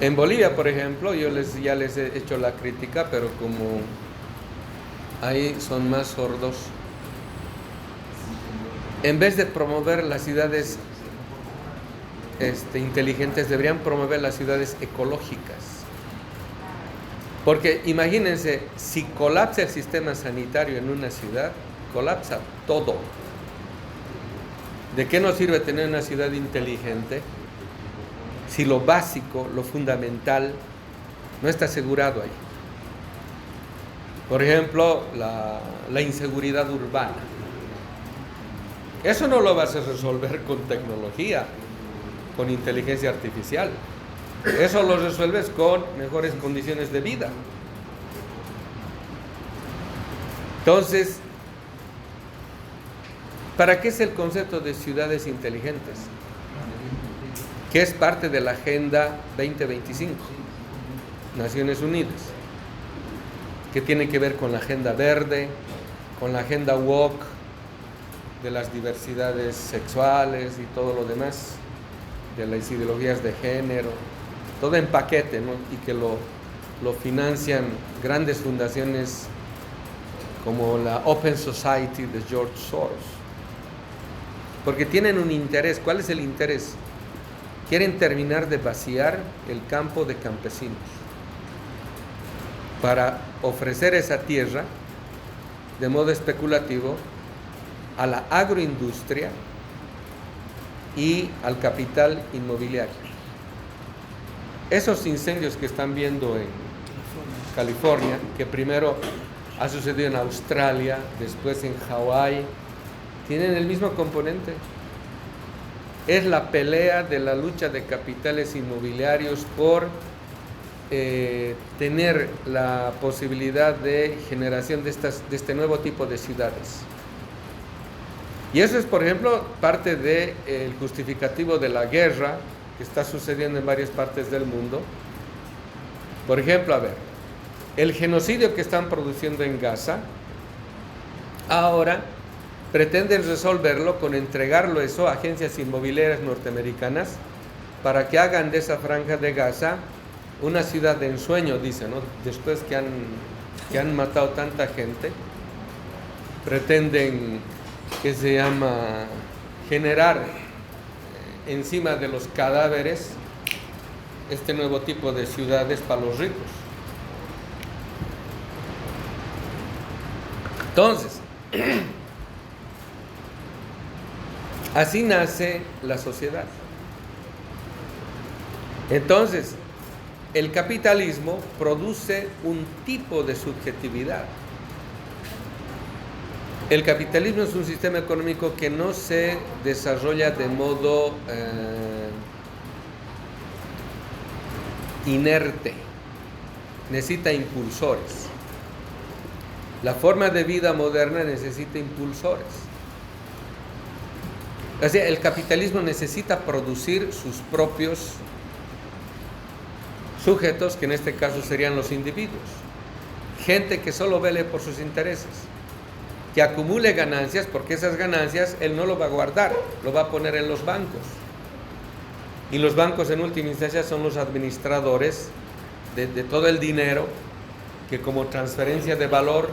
En Bolivia, por ejemplo, ya les he hecho la crítica, pero como ahí son más sordos, en vez de promover las ciudades inteligentes, deberían promover las ciudades ecológicas. Porque imagínense, si colapsa el sistema sanitario en una ciudad, colapsa todo. ¿De qué nos sirve tener una ciudad inteligente si lo básico, lo fundamental, no está asegurado ahí? Por ejemplo, la inseguridad urbana. Eso no lo vas a resolver con tecnología, con inteligencia artificial. Eso lo resuelves con mejores condiciones de vida. Entonces, ¿para qué es el concepto de ciudades inteligentes? Que es parte de la Agenda 2025, Naciones Unidas, que tiene que ver con la agenda verde, con la agenda woke, de las diversidades sexuales y todo lo demás, de las ideologías de género, todo en paquete, ¿no? Y que lo financian grandes fundaciones como la Open Society de George Soros, porque tienen un interés. ¿Cuál es el interés? Quieren terminar de vaciar el campo de campesinos para ofrecer esa tierra de modo especulativo a la agroindustria y al capital inmobiliario. esos incendios que están viendo en California, que primero ha sucedido en Australia, después en Hawái, tienen el mismo componente. Es la pelea de la lucha de capitales inmobiliarios por tener la posibilidad de generación de este nuevo tipo de ciudades. Y eso es, por ejemplo, parte del justificativo de la guerra que está sucediendo en varias partes del mundo. Por ejemplo, a ver, el genocidio que están produciendo en Gaza, ahora pretenden resolverlo con entregarlo eso a agencias inmobiliarias norteamericanas para que hagan de esa franja de Gaza una ciudad de ensueño, dicen, ¿no? Después que han matado tanta gente, pretenden, que se llama, generar encima de los cadáveres este nuevo tipo de ciudades para los ricos. Entonces, así nace la sociedad. Entonces, el capitalismo produce un tipo de subjetividad. El capitalismo es un sistema económico que no se desarrolla de modo inerte, necesita impulsores. La forma de vida moderna necesita impulsores. O sea, el capitalismo necesita producir sus propios sujetos, que en este caso serían los individuos. Gente que solo vele por sus intereses, que acumule ganancias, porque esas ganancias él no lo va a guardar, lo va a poner en los bancos. Y los bancos en última instancia son los administradores de todo el dinero que como transferencia de valor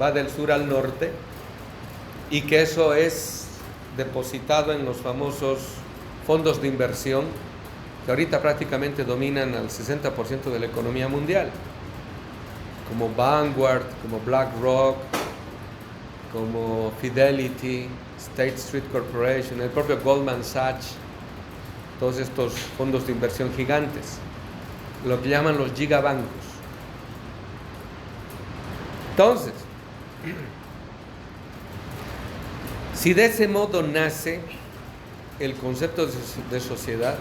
va del sur al norte, y que eso es depositado en los famosos fondos de inversión que ahorita prácticamente dominan al 60% de la economía mundial, como Vanguard, como BlackRock, como Fidelity, State Street Corporation, el propio Goldman Sachs, todos estos fondos de inversión gigantes, lo que llaman los gigabancos. Entonces, si de ese modo nace el concepto de sociedad,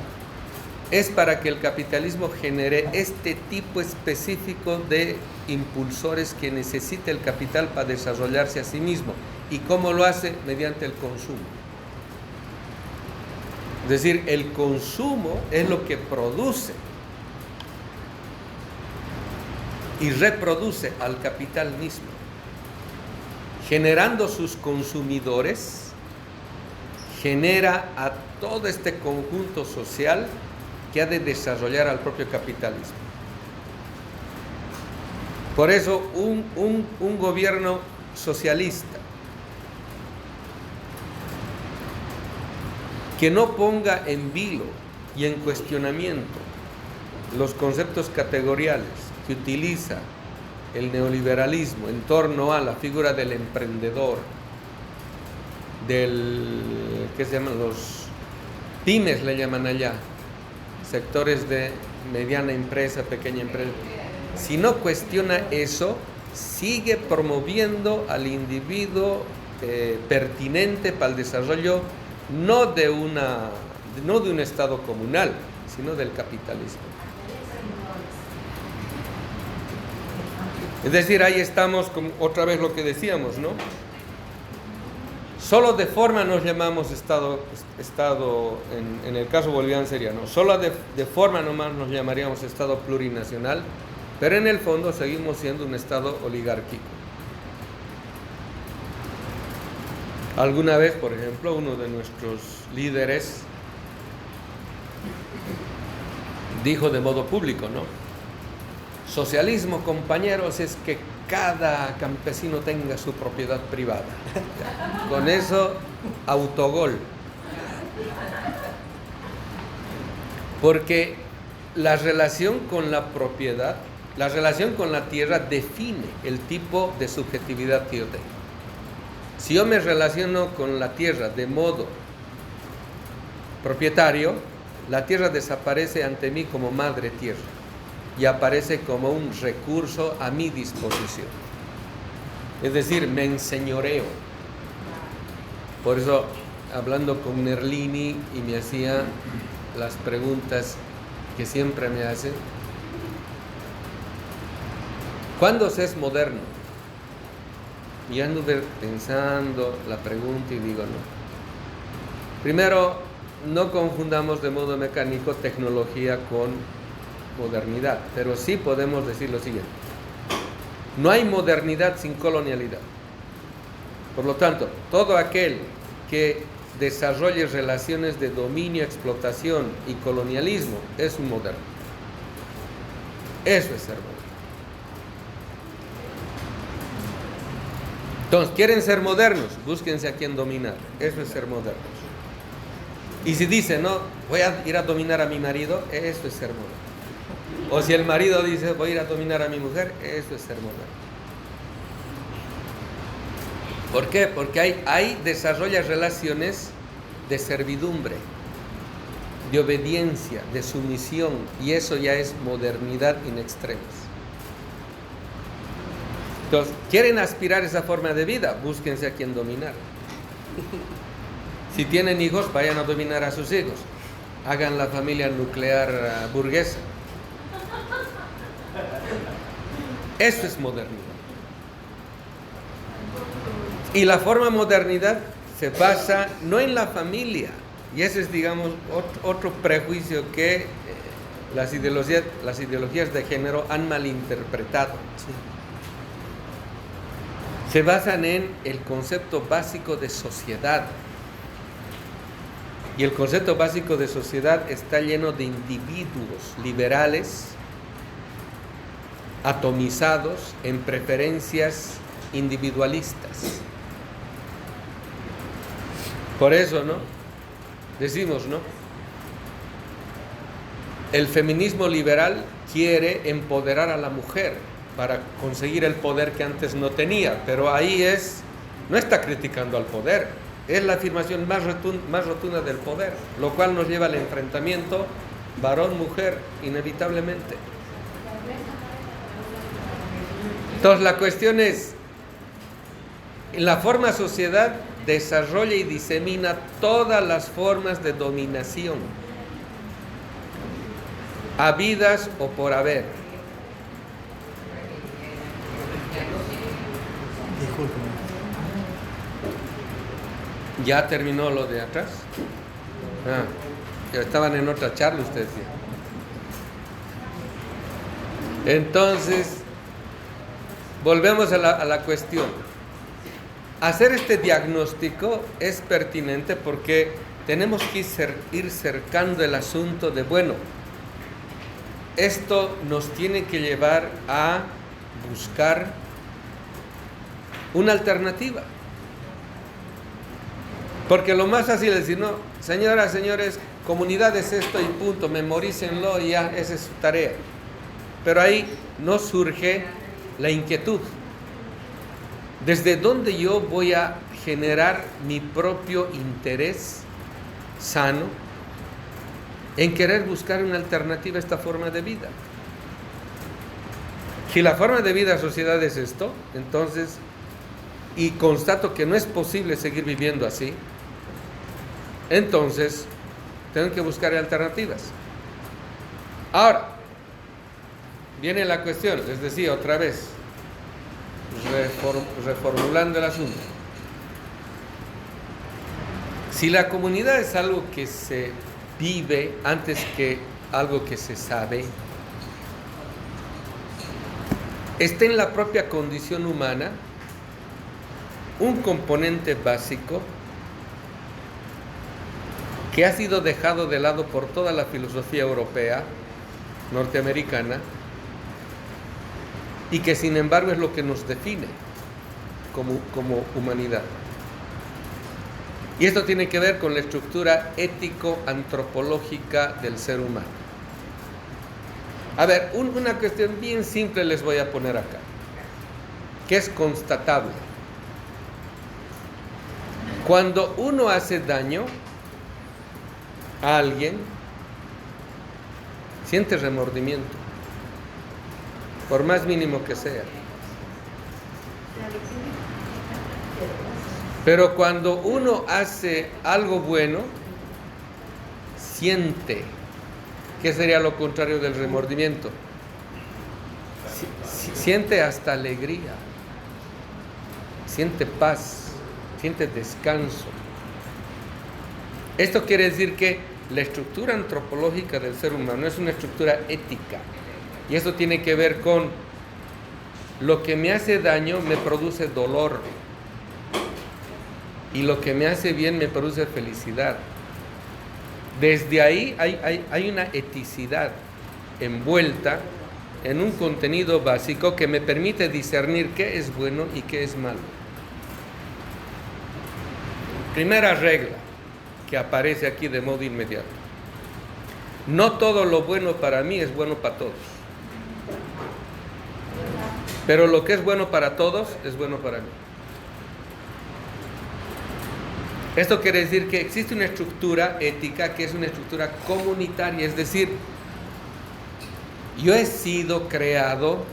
es para que el capitalismo genere este tipo específico de impulsores que necesita el capital para desarrollarse a sí mismo. ¿Y cómo lo hace? Mediante el consumo. Es decir, el consumo es lo que produce y reproduce al capital mismo, generando sus consumidores, genera a todo este conjunto social que ha de desarrollar al propio capitalismo. Por eso un gobierno socialista que no ponga en vilo y en cuestionamiento los conceptos categoriales que utiliza el neoliberalismo en torno a la figura del emprendedor, ¿qué se llaman? Los pymes le llaman allá, sectores de mediana empresa, pequeña empresa. Si no cuestiona eso, sigue promoviendo al individuo pertinente para el desarrollo no de un estado comunal, sino del capitalismo. Es decir, ahí estamos con otra vez lo que decíamos, ¿no? Solo de forma nos llamamos Estado en el caso boliviano sería, ¿no? Solo de forma nomás nos llamaríamos Estado plurinacional, pero en el fondo seguimos siendo un Estado oligárquico. Alguna vez, por ejemplo, uno de nuestros líderes dijo de modo público, ¿no? Socialismo, compañeros, es que cada campesino tenga su propiedad privada. Con eso, autogol. Porque la relación con la propiedad, la relación con la tierra define el tipo de subjetividad que yo tengo. Si yo me relaciono con la tierra de modo propietario, la tierra desaparece ante mí como madre tierra y aparece como un recurso a mi disposición. Es decir, me enseñoreo. Por eso, hablando con Merlini y me hacía las preguntas que siempre me hacen, ¿cuándo se es moderno? Y anduve pensando la pregunta y digo, no. Primero, no confundamos de modo mecánico tecnología con modernidad, pero sí podemos decir lo siguiente: no hay modernidad sin colonialidad. Por lo tanto, todo aquel que desarrolle relaciones de dominio, explotación y colonialismo es un moderno. Eso es ser moderno. Entonces, ¿quieren ser modernos? Búsquense a quien dominar. Eso es ser modernos. Y si dice, no, voy a ir a dominar a mi marido, eso es ser moderno. O si el marido dice, voy a ir a dominar a mi mujer, eso es ser moderno. ¿Por qué? Porque hay desarrolla relaciones de servidumbre, de obediencia, de sumisión, y eso ya es modernidad in extremis. Entonces, ¿quieren aspirar a esa forma de vida? Búsquense a quien dominar. Si tienen hijos, vayan a dominar a sus hijos. Hagan la familia nuclear burguesa. Eso es modernidad. Y la forma modernidad se basa no en la familia, y ese es, digamos, otro prejuicio que las ideologías de género han malinterpretado. Sí. Se basan en el concepto básico de sociedad. Y el concepto básico de sociedad está lleno de individuos liberales, atomizados en preferencias individualistas. Por eso, ¿no? Decimos, ¿no? El feminismo liberal quiere empoderar a la mujer para conseguir el poder que antes no tenía, pero ahí no está criticando al poder, es la afirmación más rotunda del poder, lo cual nos lleva al enfrentamiento varón-mujer, inevitablemente. Entonces la cuestión es, la forma sociedad desarrolla y disemina todas las formas de dominación, habidas o por haber. ¿Ya terminó lo de atrás? Ya estaban en otra charla ustedes. Entonces, volvemos a la cuestión. Hacer este diagnóstico es pertinente porque tenemos que ir cercando el asunto de, bueno, esto nos tiene que llevar a buscar una alternativa. Porque lo más fácil es decir, no, señoras, señores, comunidad es esto y punto, memorícenlo y ya, esa es su tarea. Pero ahí no surge la inquietud. ¿Desde dónde yo voy a generar mi propio interés sano en querer buscar una alternativa a esta forma de vida? Si la forma de vida de sociedad es esto, entonces, y constato que no es posible seguir viviendo así, entonces tengo que buscar alternativas. Ahora, viene la cuestión, les decía otra vez, reformulando el asunto. Si la comunidad es algo que se vive antes que algo que se sabe, está en la propia condición humana un componente básico que ha sido dejado de lado por toda la filosofía europea, norteamericana, y que sin embargo es lo que nos define como humanidad. Y esto tiene que ver con la estructura ético-antropológica del ser humano. A ver, una cuestión bien simple les voy a poner acá, que es constatable. Cuando uno hace daño a alguien, siente remordimiento, por más mínimo que sea. Pero cuando uno hace algo bueno, siente. ¿Qué sería lo contrario del remordimiento? Siente hasta alegría, siente paz, siente descanso. Esto quiere decir que la estructura antropológica del ser humano es una estructura ética. Y eso tiene que ver con lo que me hace daño me produce dolor. Y lo que me hace bien me produce felicidad. Desde ahí hay una eticidad envuelta en un contenido básico que me permite discernir qué es bueno y qué es malo. Primera regla que aparece aquí de modo inmediato. No todo lo bueno para mí es bueno para todos. Pero lo que es bueno para todos es bueno para mí. Esto quiere decir que existe una estructura ética que es una estructura comunitaria, es decir, yo he sido creado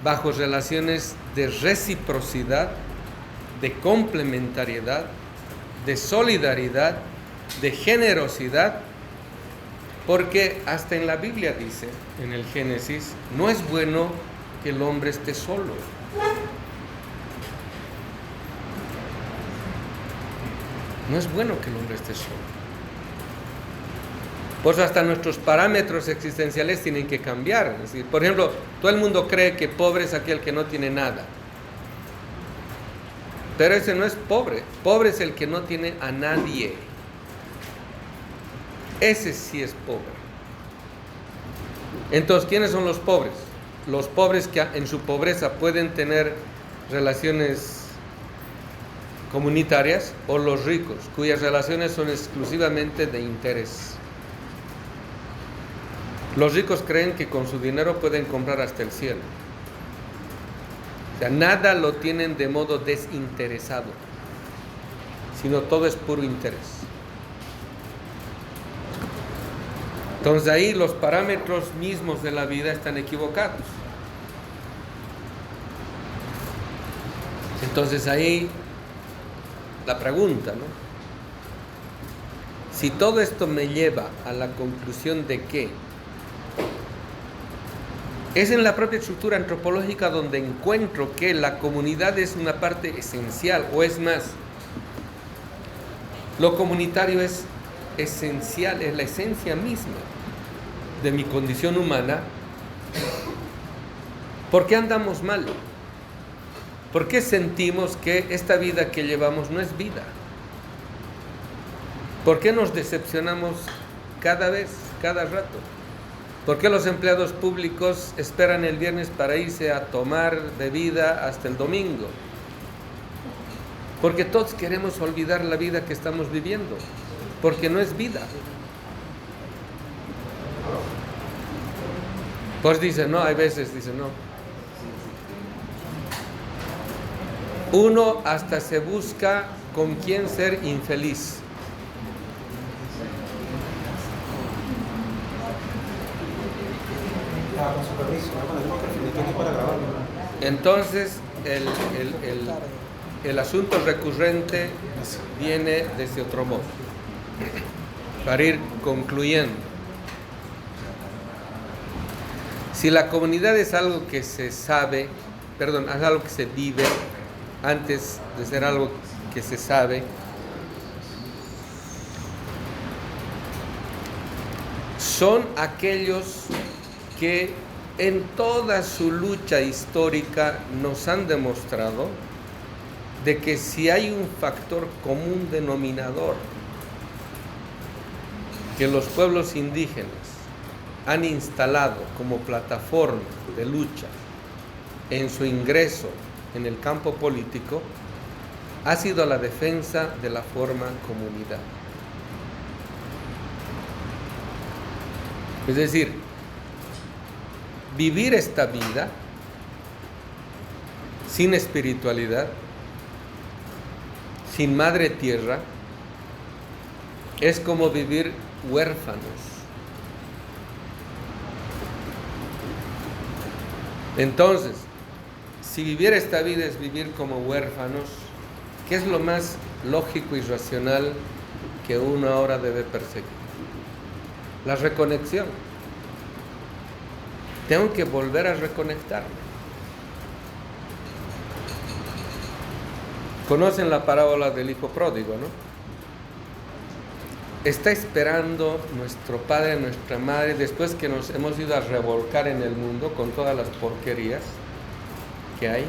bajo relaciones de reciprocidad, de complementariedad, de solidaridad, de generosidad, porque hasta en la Biblia dice, en el Génesis, no es bueno que el hombre esté solo. No es bueno que el hombre esté solo. Por eso hasta nuestros parámetros existenciales tienen que cambiar. Es decir, por ejemplo, todo el mundo cree que pobre es aquel que no tiene nada. Pero ese no es pobre. Pobre es el que no tiene a nadie. Ese sí es pobre. Entonces, ¿quiénes son los pobres? Los pobres que en su pobreza pueden tener relaciones comunitarias, o los ricos, cuyas relaciones son exclusivamente de interés. Los ricos creen que con su dinero pueden comprar hasta el cielo. O sea, nada lo tienen de modo desinteresado, sino todo es puro interés. Entonces ahí los parámetros mismos de la vida están equivocados. Entonces ahí la pregunta, ¿no? Si todo esto me lleva a la conclusión de que es en la propia estructura antropológica donde encuentro que la comunidad es una parte esencial, o es más, lo comunitario es esencial, es la esencia misma de mi condición humana, ¿por qué andamos mal? ¿Por qué sentimos que esta vida que llevamos no es vida? ¿Por qué nos decepcionamos cada vez, cada rato? ¿Por qué los empleados públicos esperan el viernes para irse a tomar bebida hasta el domingo? Porque todos queremos olvidar la vida que estamos viviendo, porque no es vida. Pues dicen, no, hay veces dicen, no. Uno hasta se busca con quién ser infeliz. Entonces, el asunto recurrente viene desde otro modo. Para ir concluyendo. Si la comunidad es algo que se sabe, es algo que se vive, antes de ser algo que se sabe, son aquellos que en toda su lucha histórica nos han demostrado de que si hay un factor común denominador que los pueblos indígenas han instalado como plataforma de lucha en su ingreso en el campo político, ha sido la defensa de la forma comunidad. Es decir, vivir esta vida sin espiritualidad, sin madre tierra, es como vivir huérfanos. Entonces, si vivir esta vida es vivir como huérfanos, ¿qué es lo más lógico y racional que uno ahora debe perseguir? La reconexión. Tengo que volver a reconectarme. Conocen la parábola del hijo pródigo, ¿no? Está esperando nuestro padre, nuestra madre, después que nos hemos ido a revolcar en el mundo con todas las porquerías que hay,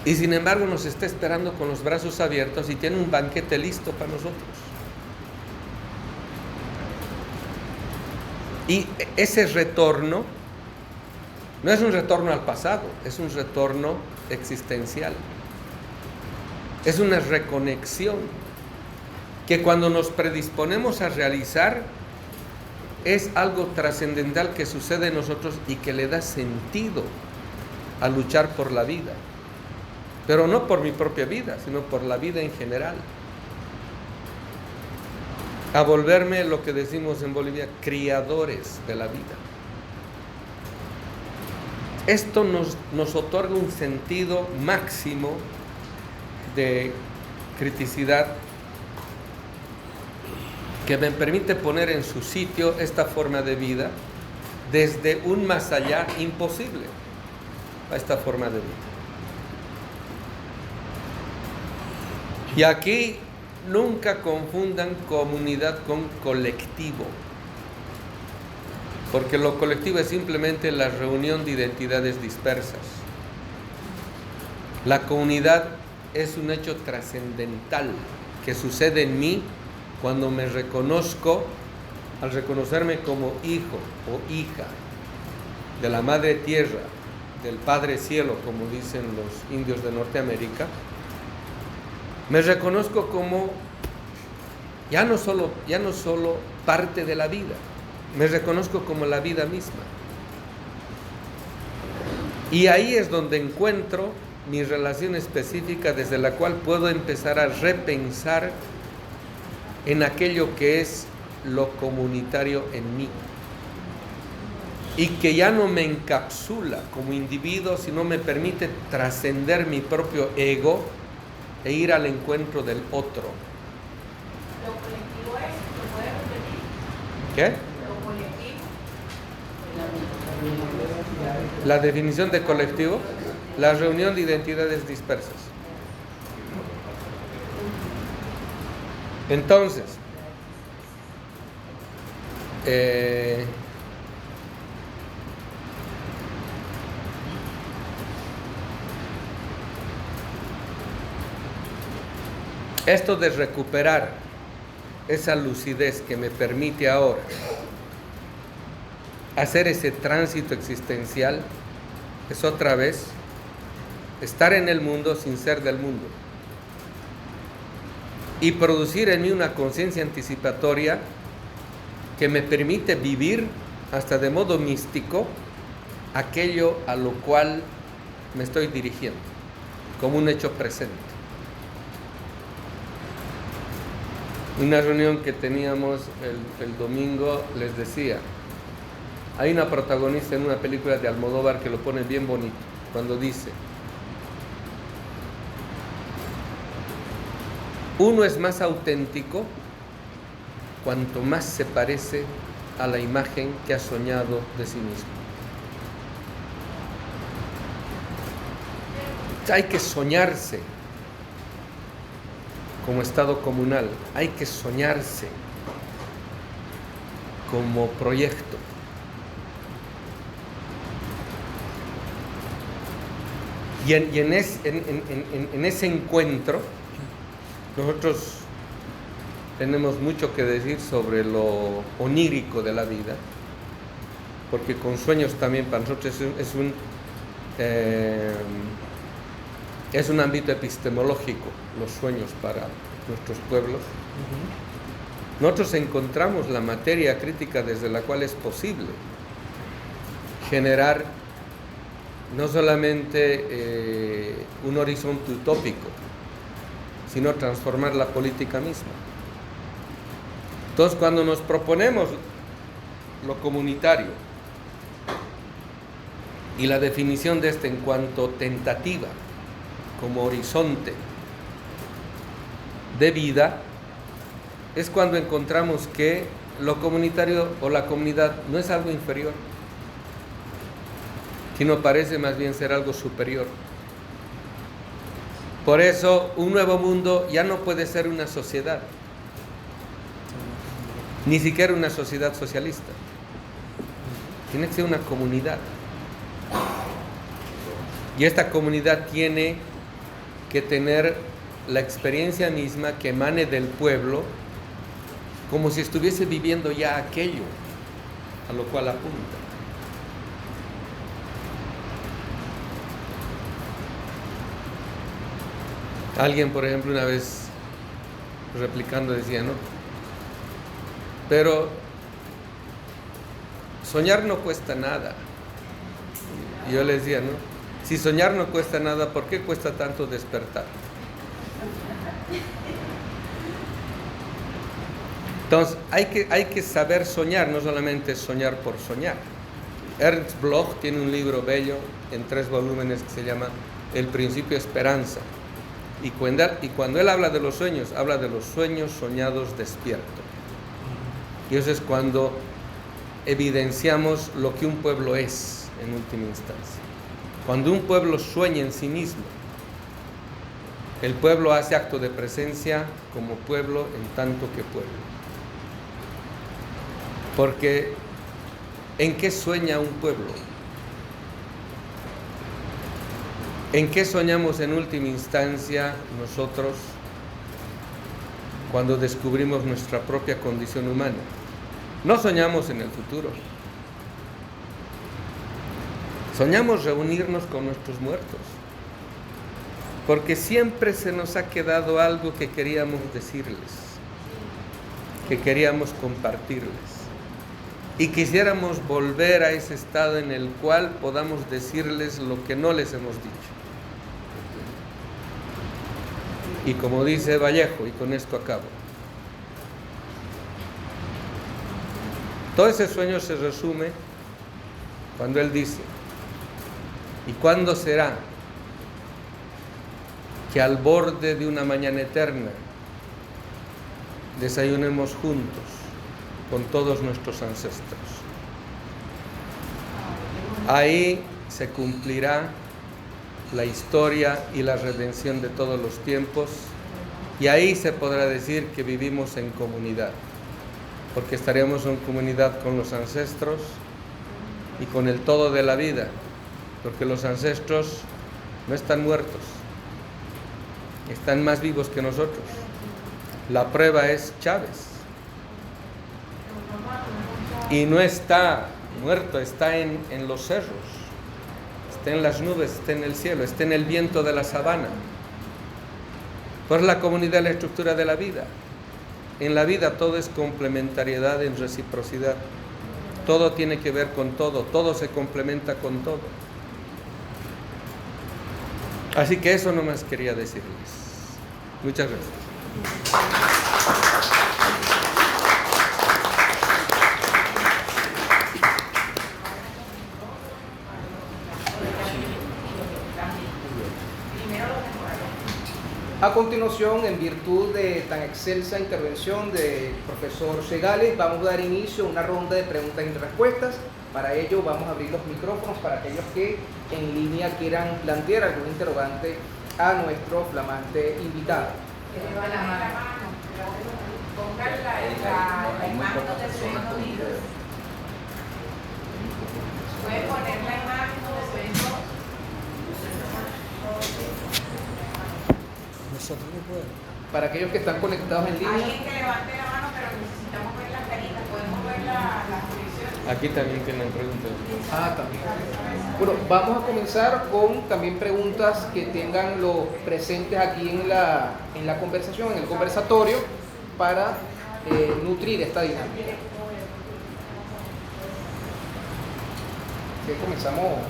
y sin embargo nos está esperando con los brazos abiertos y tiene un banquete listo para nosotros. Y ese retorno no es un retorno al pasado, es un retorno existencial. Es una reconexión que cuando nos predisponemos a realizar es algo trascendental que sucede en nosotros y que le da sentido a luchar por la vida. Pero no por mi propia vida, sino por la vida en general. A volverme, lo que decimos en Bolivia, criadores de la vida. Esto nos otorga un sentido máximo de criticidad que me permite poner en su sitio esta forma de vida desde un más allá imposible a esta forma de vida. Y aquí nunca confundan comunidad con colectivo, porque lo colectivo es simplemente la reunión de identidades dispersas. La comunidad es un hecho trascendental que sucede en mí cuando me reconozco, al reconocerme como hijo o hija de la Madre Tierra, del Padre Cielo, como dicen los indios de Norteamérica, me reconozco como ya no solo parte de la vida, me reconozco como la vida misma. Y ahí es donde encuentro mi relación específica desde la cual puedo empezar a repensar en aquello que es lo comunitario en mí. Y que ya no me encapsula como individuo, sino me permite trascender mi propio ego e ir al encuentro del otro. ¿Lo colectivo es? ¿Lo puedes repetir? ¿Qué? ¿Lo colectivo? La definición de colectivo, la reunión de identidades dispersas. Entonces, esto de recuperar esa lucidez que me permite ahora hacer ese tránsito existencial es otra vez estar en el mundo sin ser del mundo y producir en mí una conciencia anticipatoria que me permite vivir hasta de modo místico aquello a lo cual me estoy dirigiendo como un hecho presente. Una reunión que teníamos el domingo les decía, hay una protagonista en una película de Almodóvar que lo pone bien bonito, cuando dice, uno es más auténtico cuanto más se parece a la imagen que ha soñado de sí mismo. Hay que soñarse como estado comunal, hay que soñarse como proyecto. Y en ese encuentro nosotros tenemos mucho que decir sobre lo onírico de la vida, porque con sueños también para nosotros es un ámbito epistemológico, los sueños para nuestros pueblos. Nosotros encontramos la materia crítica desde la cual es posible generar no solamente un horizonte utópico, sino transformar la política misma. Entonces, cuando nos proponemos lo comunitario Y la definición de este en cuanto tentativa, como horizonte de vida, es cuando encontramos que lo comunitario o la comunidad no es algo inferior, sino parece más bien ser algo superior. Por eso, un nuevo mundo ya no puede ser una sociedad, ni siquiera una sociedad socialista. Tiene que ser una comunidad. Y esta comunidad tiene que tener la experiencia misma que emane del pueblo, como si estuviese viviendo ya aquello a lo cual apunta. Alguien, por ejemplo, una vez replicando decía, ¿no? Pero soñar no cuesta nada. Y yo le decía, ¿no? Si soñar no cuesta nada, ¿por qué cuesta tanto despertar? Entonces, hay que saber soñar, no solamente soñar por soñar. Ernst Bloch tiene un libro bello en 3 volúmenes que se llama El principio esperanza. Y cuando él habla de los sueños soñados despiertos. Y eso es cuando evidenciamos lo que un pueblo es en última instancia. Cuando un pueblo sueña en sí mismo, el pueblo hace acto de presencia como pueblo en tanto que pueblo. Porque ¿en qué sueña un pueblo? ¿En qué soñamos en última instancia nosotros cuando descubrimos nuestra propia condición humana? No soñamos en el futuro. Soñamos reunirnos con nuestros muertos, porque siempre se nos ha quedado algo que queríamos decirles, que queríamos compartirles, y quisiéramos volver a ese estado en el cual podamos decirles lo que no les hemos dicho. Y como dice Vallejo, y con esto acabo, todo ese sueño se resume cuando él dice: ¿y cuándo será que al borde de una mañana eterna desayunemos juntos con todos nuestros ancestros? Ahí se cumplirá la historia y la redención de todos los tiempos, y ahí se podrá decir que vivimos en comunidad, porque estaremos en comunidad con los ancestros y con el todo de la vida, porque los ancestros no están muertos, están más vivos que nosotros. La prueba es Chávez, y no está muerto, está en los cerros, está en las nubes, está en el cielo, está en el viento de la sabana. Pues la comunidad es la estructura de la vida. En la vida todo es complementariedad en reciprocidad. Todo tiene que ver con todo, todo se complementa con todo. Así que eso nomás quería decirles. Muchas gracias. A continuación, en virtud de tan excelsa intervención del profesor Segales, vamos a dar inicio a una ronda de preguntas y respuestas. Para ello vamos a abrir los micrófonos para aquellos que en línea quieran plantear algún interrogante a nuestro flamante invitado. Pongan la imagen donde se ven los libros. Pueden poner la imagen donde se ven los. Para aquellos que están conectados en línea. Alguien que levante la mano, pero necesitamos ver las caritas. Podemos ver las proyecciones. Aquí también tienen preguntas. También. Bueno, vamos a comenzar con también preguntas que tengan los presentes aquí en la conversación, en el conversatorio, para nutrir esta dinámica. ¿Qué comenzamos?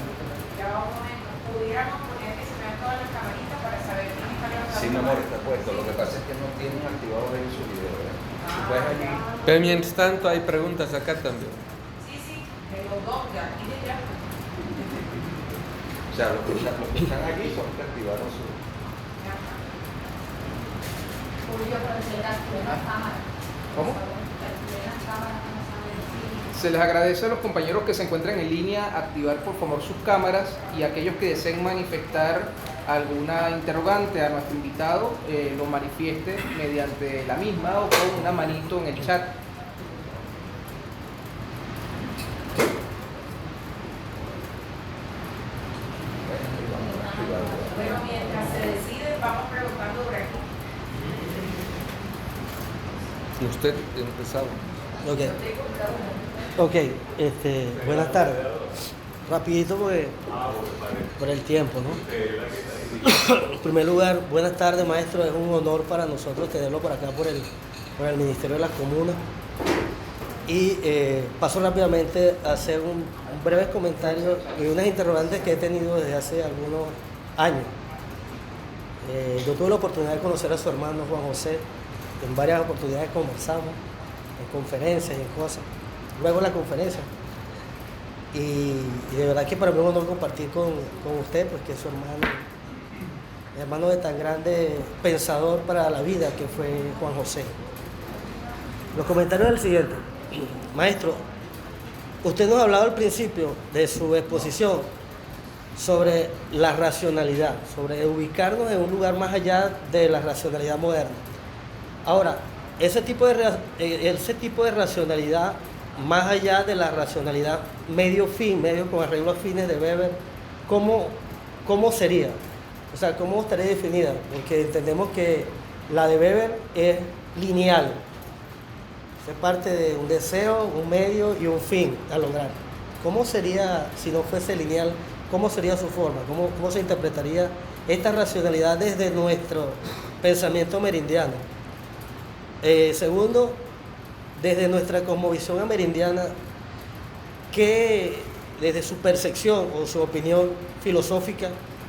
Ya va un momento. Pudiéramos poner que se vean todas las camaritas para saber quién está levantando. Sí, mi amor, está puesto. Lo que pasa es que no tienen activado en su video, ¿verdad? Si puedes allí. Pero mientras tanto hay preguntas acá también. Sí, de los dos, de aquí y de allá. O sea, los que están allí son los que activaron su... ¿Cómo? Se les agradece a los compañeros que se encuentran en línea activar por favor sus cámaras, y aquellos que deseen manifestar alguna interrogante a nuestro invitado lo manifieste mediante la misma o con una manito en el chat. Bueno, mientras se decide, vamos preguntando por aquí. Usted empezaba. Ok, buenas tardes. Rapidito por el tiempo, ¿no? En primer lugar, buenas tardes, maestro. Es un honor para nosotros tenerlo por acá, por el Ministerio de las Comunas. Y paso rápidamente a hacer un breve comentario y unas interrogantes que he tenido desde hace algunos años. Yo tuve la oportunidad de conocer a su hermano Juan José. En varias oportunidades conversamos, en conferencias y en cosas. Luego la conferencia. Y de verdad que para mí es un honor compartir con usted, pues que es su hermano de tan grande pensador para la vida que fue Juan José. Los comentarios del siguiente. Maestro, usted nos ha hablado al principio de su exposición sobre la racionalidad, sobre ubicarnos en un lugar más allá de la racionalidad moderna. Ahora, ese tipo de racionalidad, más allá de la racionalidad medio con arreglo a fines de Weber, ¿cómo sería? O sea, ¿cómo estaría definida? Porque entendemos que la de Weber es lineal. Es parte de un deseo, un medio y un fin a lograr. ¿Cómo sería, si no fuese lineal, cómo sería su forma? ¿Cómo se interpretaría esta racionalidad desde nuestro pensamiento amerindiano? Segundo, desde nuestra cosmovisión amerindiana, ¿qué, desde su percepción o su opinión filosófica,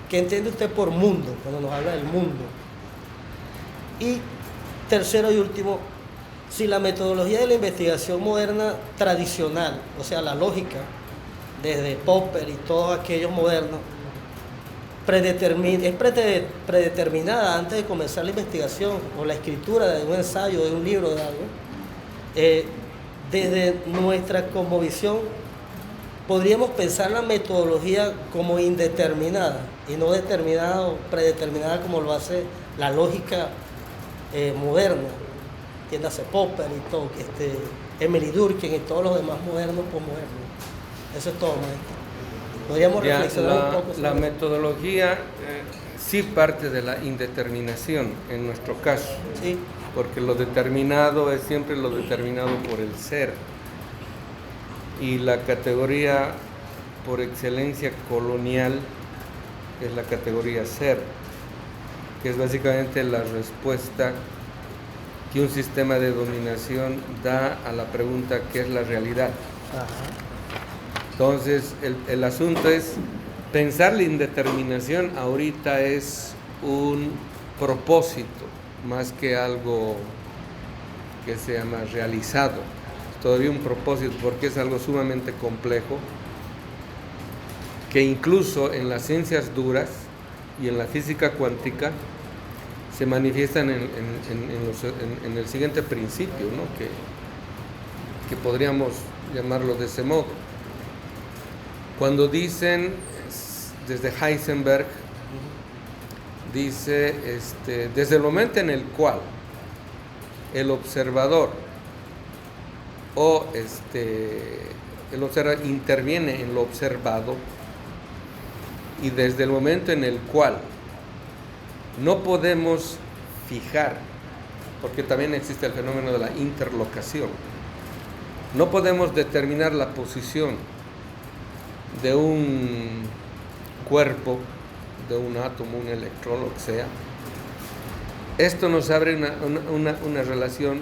qué entiende usted por mundo cuando nos habla del mundo? Y tercero y último, si la metodología de la investigación moderna tradicional, o sea, la lógica, desde Popper y todos aquellos modernos, es predeterminada antes de comenzar la investigación o la escritura de un ensayo, de un libro, de algo, desde nuestra cosmovisión podríamos pensar la metodología como indeterminada y no determinada o predeterminada como lo hace la lógica moderna, entiéndase Popper y todo, Emily Durkheim y todos los demás modernos posmodernos. Eso es todo, maestro. Podríamos reflexionar un poco sobre la metodología sí parte de la indeterminación en nuestro caso, sí, porque lo determinado es siempre lo determinado por el ser, y la categoría por excelencia colonial es la categoría ser, que es básicamente la respuesta que un sistema de dominación da a la pregunta ¿qué es la realidad? Ajá. Entonces, el asunto es, pensar la indeterminación ahorita es un propósito, más que algo que se llama realizado. Es todavía un propósito, porque es algo sumamente complejo, que incluso en las ciencias duras y en la física cuántica se manifiestan en el siguiente principio, ¿no? que podríamos llamarlo de ese modo. Cuando dicen, desde Heisenberg, dice, desde el momento en el cual el observador el observador interviene en lo observado, y desde el momento en el cual no podemos fijar, porque también existe el fenómeno de la interlocación, no podemos determinar la posición de un cuerpo, de un átomo, un electrón, lo que sea. Esto nos abre una relación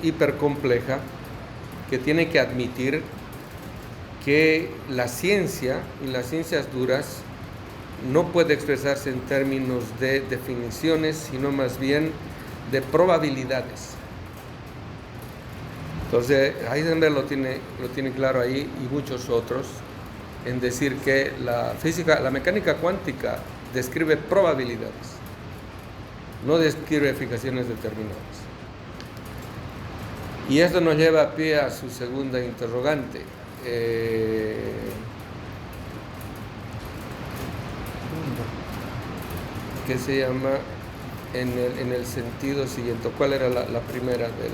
hipercompleja que tiene que admitir que la ciencia y las ciencias duras no puede expresarse en términos de definiciones, sino más bien de probabilidades. Entonces, Heisenberg lo tiene claro ahí, y muchos otros. en decir que la mecánica cuántica describe probabilidades, no describe fijaciones determinadas. Y esto nos lleva a pie a su segunda interrogante. Que se llama en el sentido siguiente. ¿Cuál era la primera del...?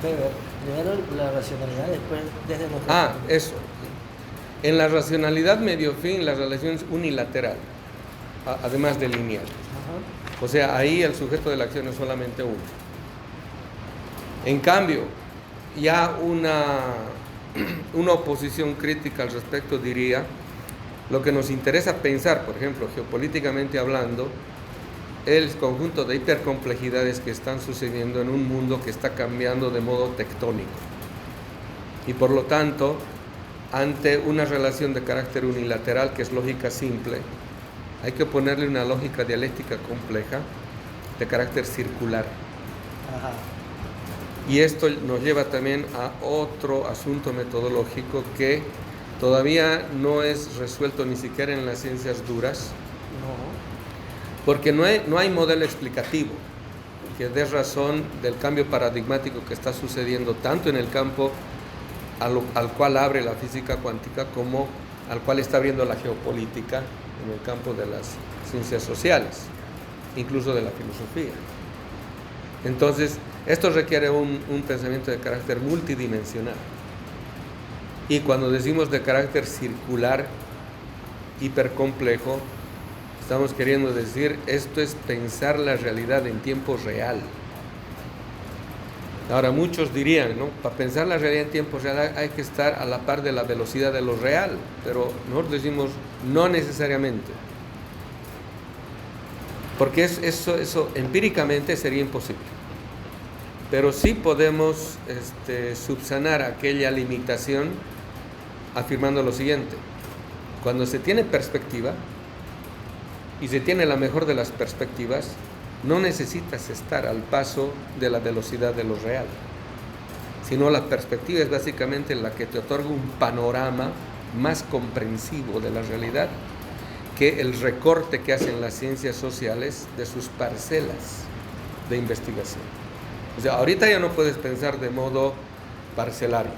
Primero la racionalidad, después desde nuestra... Eso. En la racionalidad medio-fin, la relación es unilateral, además de lineal. O sea, ahí el sujeto de la acción es solamente uno. En cambio, ya una oposición crítica al respecto diría, lo que nos interesa pensar, por ejemplo, geopolíticamente hablando, el conjunto de hipercomplejidades que están sucediendo en un mundo que está cambiando de modo tectónico. Y por lo tanto, ante una relación de carácter unilateral, que es lógica simple, hay que ponerle una lógica dialéctica compleja de carácter circular. Ajá. Y esto nos lleva también a otro asunto metodológico que todavía no es resuelto ni siquiera en las ciencias duras, porque no hay modelo explicativo que dé razón del cambio paradigmático que está sucediendo tanto en el campo al cual abre la física cuántica como al cual está abriendo la geopolítica en el campo de las ciencias sociales, incluso de la filosofía. Entonces, esto requiere un pensamiento de carácter multidimensional. Y cuando decimos de carácter circular, hipercomplejo, estamos queriendo decir, esto es pensar la realidad en tiempo real. Ahora, muchos dirían, ¿no? Para pensar la realidad en tiempo real hay que estar a la par de la velocidad de lo real, pero nosotros decimos no necesariamente. Porque eso empíricamente sería imposible. Pero sí podemos subsanar aquella limitación afirmando lo siguiente: cuando se tiene perspectiva y se tiene la mejor de las perspectivas, no necesitas estar al paso de la velocidad de lo real, sino la perspectiva es básicamente la que te otorga un panorama más comprensivo de la realidad que el recorte que hacen las ciencias sociales de sus parcelas de investigación. O sea, ahorita ya no puedes pensar de modo parcelario,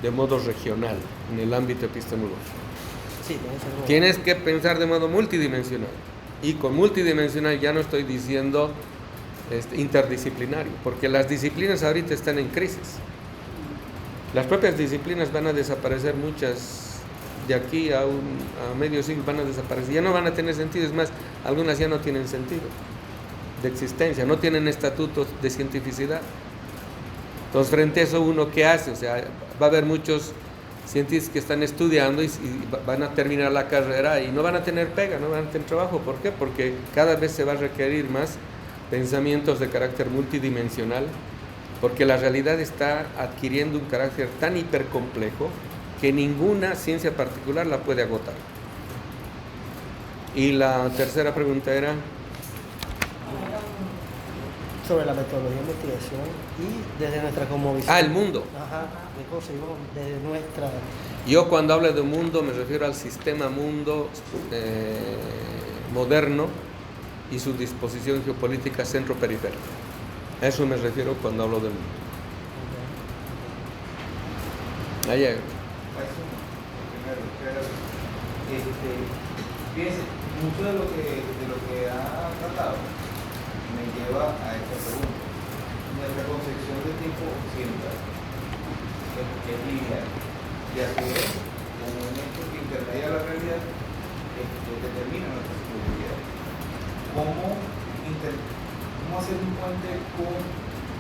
de modo regional, en el ámbito epistemológico. Sí, tienes que pensar de modo multidimensional. Y con multidimensional ya no estoy diciendo interdisciplinario, porque las disciplinas ahorita están en crisis. Las propias disciplinas van a desaparecer, muchas de aquí a medio siglo van a desaparecer, ya no van a tener sentido, es más, algunas ya no tienen sentido de existencia, no tienen estatutos de cientificidad. Entonces, frente a eso, ¿uno qué hace? O sea, va a haber muchos científicos que están estudiando y van a terminar la carrera y no van a tener pega, no van a tener trabajo. ¿Por qué? Porque cada vez se va a requerir más pensamientos de carácter multidimensional, porque la realidad está adquiriendo un carácter tan hipercomplejo que ninguna ciencia particular la puede agotar. Y la tercera pregunta era sobre la metodología de investigación y desde nuestra cosmovisión. el mundo. Ajá, de conseguimos desde nuestra... Yo cuando hablo de mundo me refiero al sistema mundo moderno y su disposición geopolítica centro-periférica. A eso me refiero cuando hablo del mundo. Ahí hay. Fíjense, mucho de lo que ha tratado me lleva a esta pregunta. Nuestra concepción de tiempo occidental es lineal y a su vez, como un hecho que intermedia la realidad, determina nuestra subjetividad. ¿Cómo hacer un puente con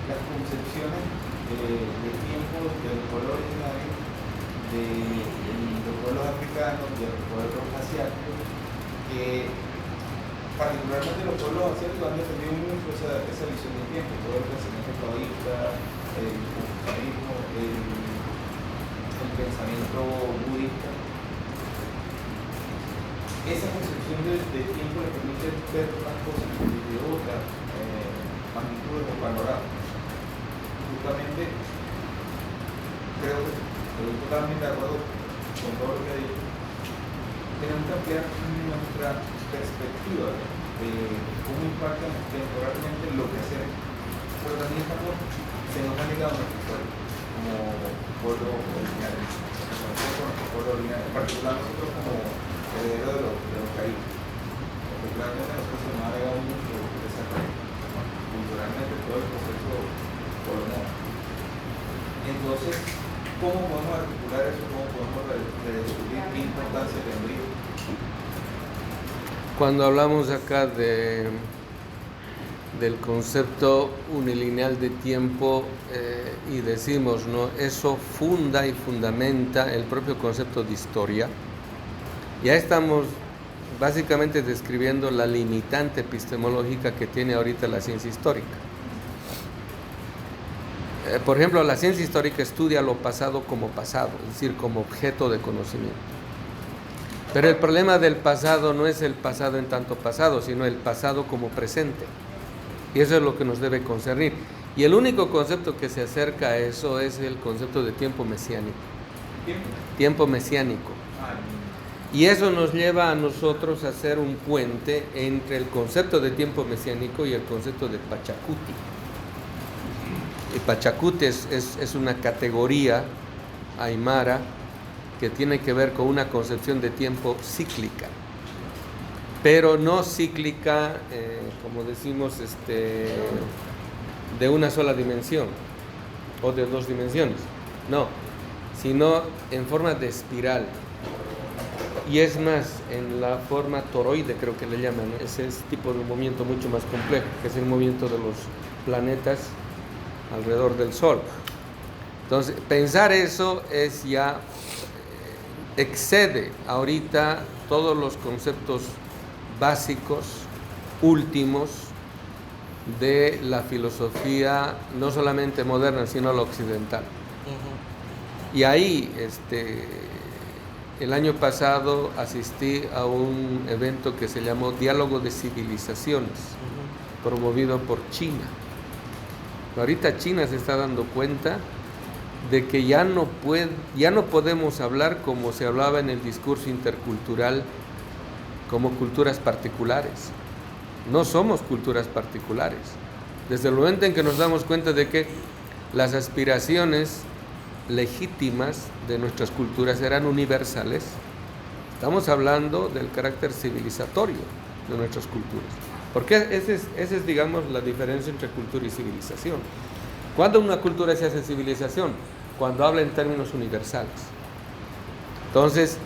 las concepciones de tiempo de los pueblos originarios, de los pueblos africanos, de los pueblos asiáticos, que particularmente los pueblos asiáticos han defendido mucho esa visión del tiempo, todo el pensamiento taoísta, el confucianismo, el pensamiento budista. Esa concepción del tiempo le permite ver las cosas desde otras magnitudes o panoramas. Justamente, creo que estoy totalmente de acuerdo con todo lo que ha dicho, tenemos que ampliar nuestra perspectiva de cómo impacta temporalmente lo que hacemos. Pero también se nos ha negado nuestra historia como pueblo originario, en particular nosotros como herederos de los países. Particularmente nosotros se nos ha negado mucho desarrollo, culturalmente todo el proceso colonial. Entonces, ¿cómo podemos articular eso? ¿Cómo podemos redescubrir qué importancia tendría? Cuando hablamos acá del concepto unilineal de tiempo y decimos, ¿no? Eso funda y fundamenta el propio concepto de historia, ya estamos básicamente describiendo la limitante epistemológica que tiene ahorita la ciencia histórica. Por ejemplo, la ciencia histórica estudia lo pasado como pasado, es decir, como objeto de conocimiento. Pero el problema del pasado no es el pasado en tanto pasado, sino el pasado como presente. Y eso es lo que nos debe concernir. Y el único concepto que se acerca a eso es el concepto de tiempo mesiánico. Tiempo mesiánico. Y eso nos lleva a nosotros a hacer un puente entre el concepto de tiempo mesiánico y el concepto de Pachacuti. Y Pachacuti es una categoría aymara que tiene que ver con una concepción de tiempo cíclica, pero no cíclica, como decimos, de una sola dimensión o de dos dimensiones, no, sino en forma de espiral. Y es más, en la forma toroide creo que le llaman, ese tipo de movimiento mucho más complejo, que es el movimiento de los planetas alrededor del Sol. Entonces, pensar eso es ya excede ahorita todos los conceptos básicos, últimos de la filosofía, no solamente moderna, sino la occidental. Y ahí, el año pasado asistí a un evento que se llamó Diálogo de Civilizaciones, promovido por China. Ahorita China se está dando cuenta de que ya no podemos hablar como se hablaba en el discurso intercultural, como culturas particulares. No somos culturas particulares. Desde el momento en que nos damos cuenta de que las aspiraciones legítimas de nuestras culturas eran universales, estamos hablando del carácter civilizatorio de nuestras culturas. Porque esa es, digamos, la diferencia entre cultura y civilización. ¿Cuándo una cultura se hace civilización? Cuando habla en términos universales. Entonces,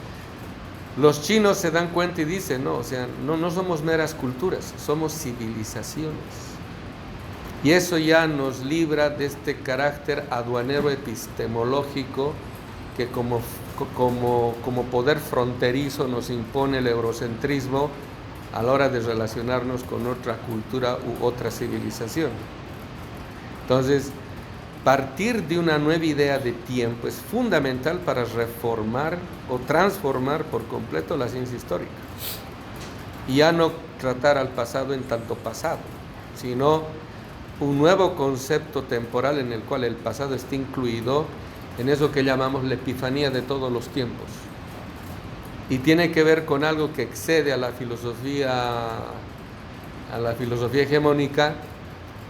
los chinos se dan cuenta y dicen, no somos meras culturas, somos civilizaciones. Y eso ya nos libra de este carácter aduanero epistemológico que como poder fronterizo nos impone el eurocentrismo a la hora de relacionarnos con otra cultura u otra civilización. Entonces, partir de una nueva idea de tiempo es fundamental para reformar o transformar por completo la ciencia histórica. Y ya no tratar al pasado en tanto pasado, sino un nuevo concepto temporal en el cual el pasado esté incluido en eso que llamamos la epifanía de todos los tiempos. Y tiene que ver con algo que excede a la filosofía hegemónica,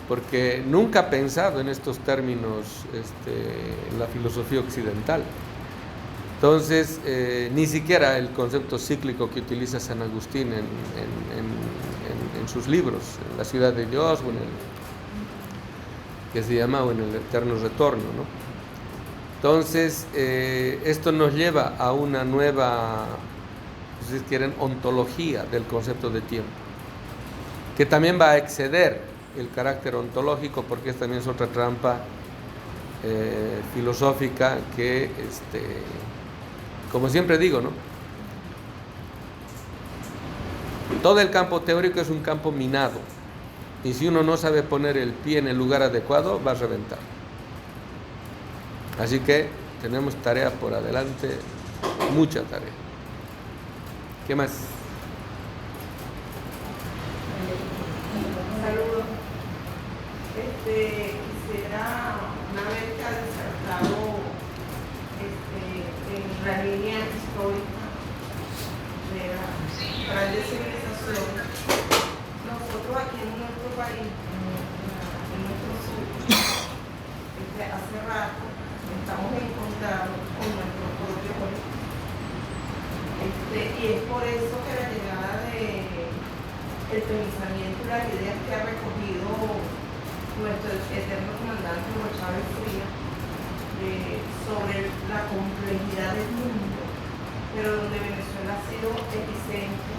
porque nunca ha pensado en estos términos la filosofía occidental. Entonces, ni siquiera el concepto cíclico que utiliza San Agustín en sus libros, en La ciudad de Dios, o en el Eterno Retorno, ¿no? Entonces, esto nos lleva a una nueva, si quieren, ontología del concepto de tiempo, que también va a exceder el carácter ontológico, porque esta también es otra trampa filosófica que, como siempre digo, ¿no? Todo el campo teórico es un campo minado, y si uno no sabe poner el pie en el lugar adecuado, va a reventar. Así que tenemos tarea por adelante, mucha tarea. ¿Qué más? Saludos. Quisiera, una vez que ha disertado en la línea histórica de las grandes civilizaciones, nosotros aquí en nuestro país, en nuestro sur, hace rato estamos encontrados con nuestro propio pueblo. Y es por eso que la llegada del pensamiento y las ideas que ha recogido nuestro eterno comandante Hugo Chávez Frías sobre la complejidad del mundo, pero donde Venezuela ha sido epicentro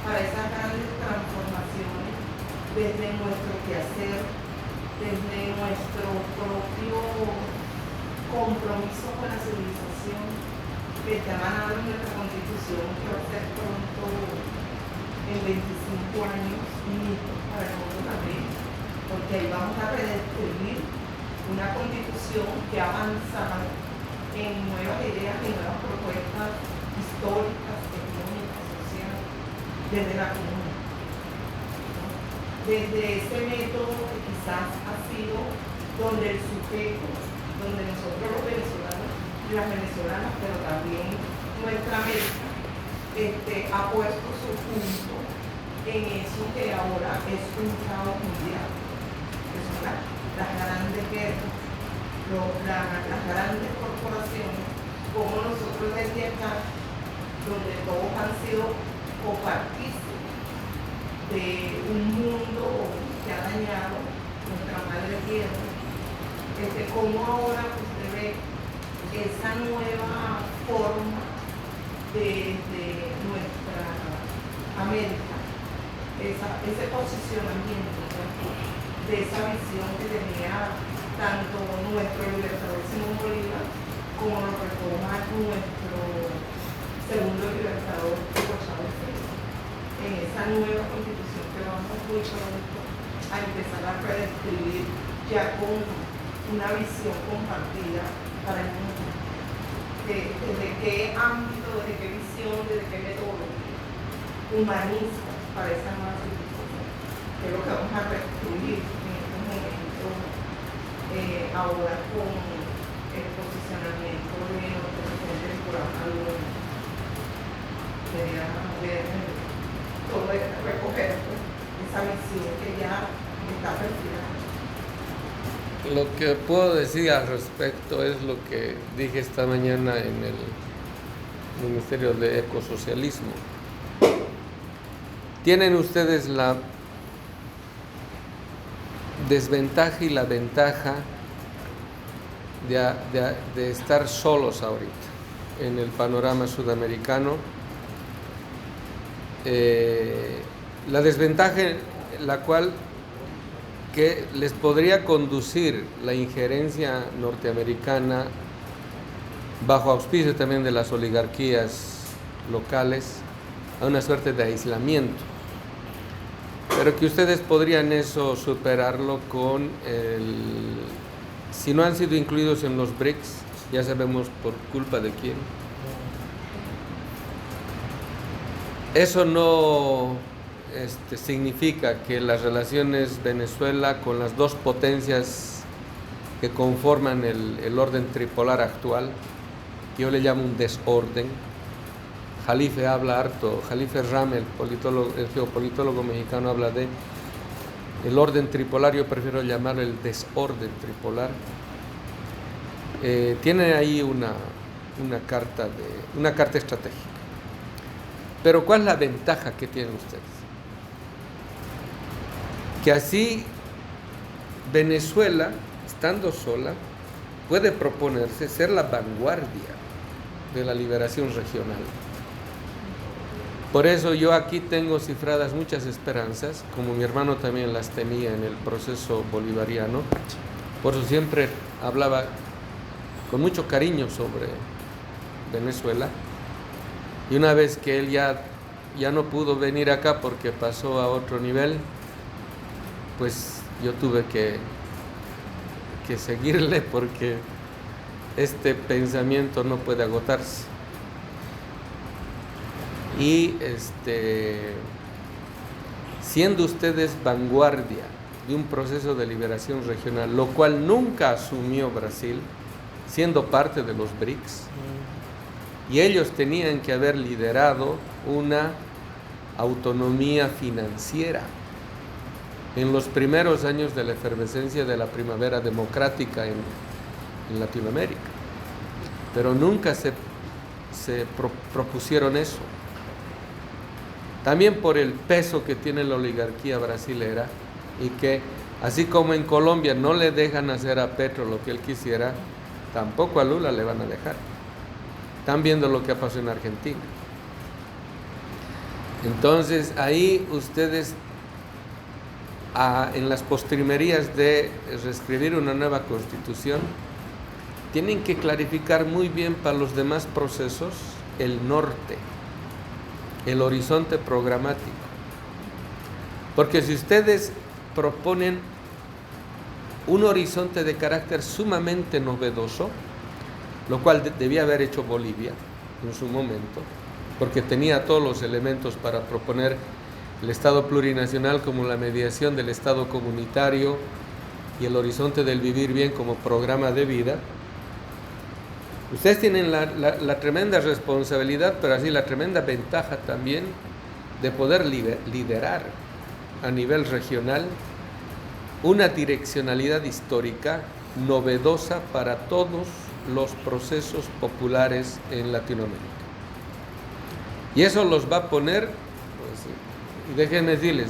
para esas grandes transformaciones desde nuestro quehacer, desde nuestro propio compromiso con la civilización que está emanando en nuestra Constitución, que va a ser pronto en 25 años mito para nosotros también, porque ahí vamos a redescribir una Constitución que ha avanzado en nuevas ideas y nuevas propuestas históricas, económicas, sociales, desde la comuna. Desde ese método que quizás ha sido donde el sujeto, donde nosotros los venezolanos y las venezolanas, pero también nuestra América, ha puesto su punto en eso que ahora es un caos mundial, que son las grandes guerras, las grandes corporaciones, como nosotros desde acá, donde todos han sido copartícimes de un mundo que ha dañado nuestra madre tierra, como ahora usted ve esa nueva forma de nuestra América, ese posicionamiento, ¿no?, de esa visión que tenía tanto nuestro libertador Simón Bolívar como lo retoma nuestro segundo libertador Hugo Chávez Frías, en esa nueva constitución que vamos muy pronto a empezar a redescribir ya con una visión compartida para el mundo. Desde qué ámbito, desde qué visión, desde qué método humanista para esa nueva civilización, que es lo que vamos a reescribir en estos momentos ahora con el posicionamiento de nuestro presidente Nicolás Maduro. Quería ver todo esto, recoger esa visión que ya está perfilada. Lo que puedo decir al respecto es lo que dije esta mañana en el Ministerio de Ecosocialismo. Tienen ustedes la desventaja y la ventaja de estar solos ahorita en el panorama sudamericano. La desventaja la cual que les podría conducir la injerencia norteamericana bajo auspicio también de las oligarquías locales a una suerte de aislamiento, pero que ustedes podrían eso superarlo con si no han sido incluidos en los BRICS, ya sabemos por culpa de quién. Eso no significa que las relaciones Venezuela con las dos potencias que conforman el orden tripolar actual, que yo le llamo un desorden. Jalife habla harto, Jalife Rame, el geopolitólogo mexicano, habla de el orden tripolar, yo prefiero llamarlo el desorden tripolar. Tiene ahí una carta estratégica. Pero ¿cuál es la ventaja que tienen ustedes? Que así Venezuela, estando sola, puede proponerse ser la vanguardia de la liberación regional. Por eso yo aquí tengo cifradas muchas esperanzas, como mi hermano también las tenía en el proceso bolivariano. Por eso siempre hablaba con mucho cariño sobre Venezuela. Y una vez que él ya no pudo venir acá porque pasó a otro nivel, pues yo tuve que seguirle, porque este pensamiento no puede agotarse. Y siendo ustedes vanguardia de un proceso de liberación regional, lo cual nunca asumió Brasil, siendo parte de los BRICS, y ellos tenían que haber liderado una autonomía financiera en los primeros años de la efervescencia de la primavera democrática en Latinoamérica, pero nunca se propusieron eso. También por el peso que tiene la oligarquía brasilera, y que así como en Colombia no le dejan hacer a Petro lo que él quisiera, tampoco a Lula le van a dejar. Están viendo lo que ha pasado en Argentina. Entonces ahí ustedes, en las postrimerías de reescribir una nueva constitución, tienen que clarificar muy bien para los demás procesos el norte, el horizonte programático. Porque si ustedes proponen un horizonte de carácter sumamente novedoso, lo cual debía haber hecho Bolivia en su momento, porque tenía todos los elementos para proponer el Estado plurinacional como la mediación del Estado comunitario y el horizonte del vivir bien como programa de vida. Ustedes tienen la tremenda responsabilidad, pero así la tremenda ventaja también de poder liderar a nivel regional una direccionalidad histórica novedosa para todos los procesos populares en Latinoamérica. Y eso los va a poner, pues, y déjenme decirles,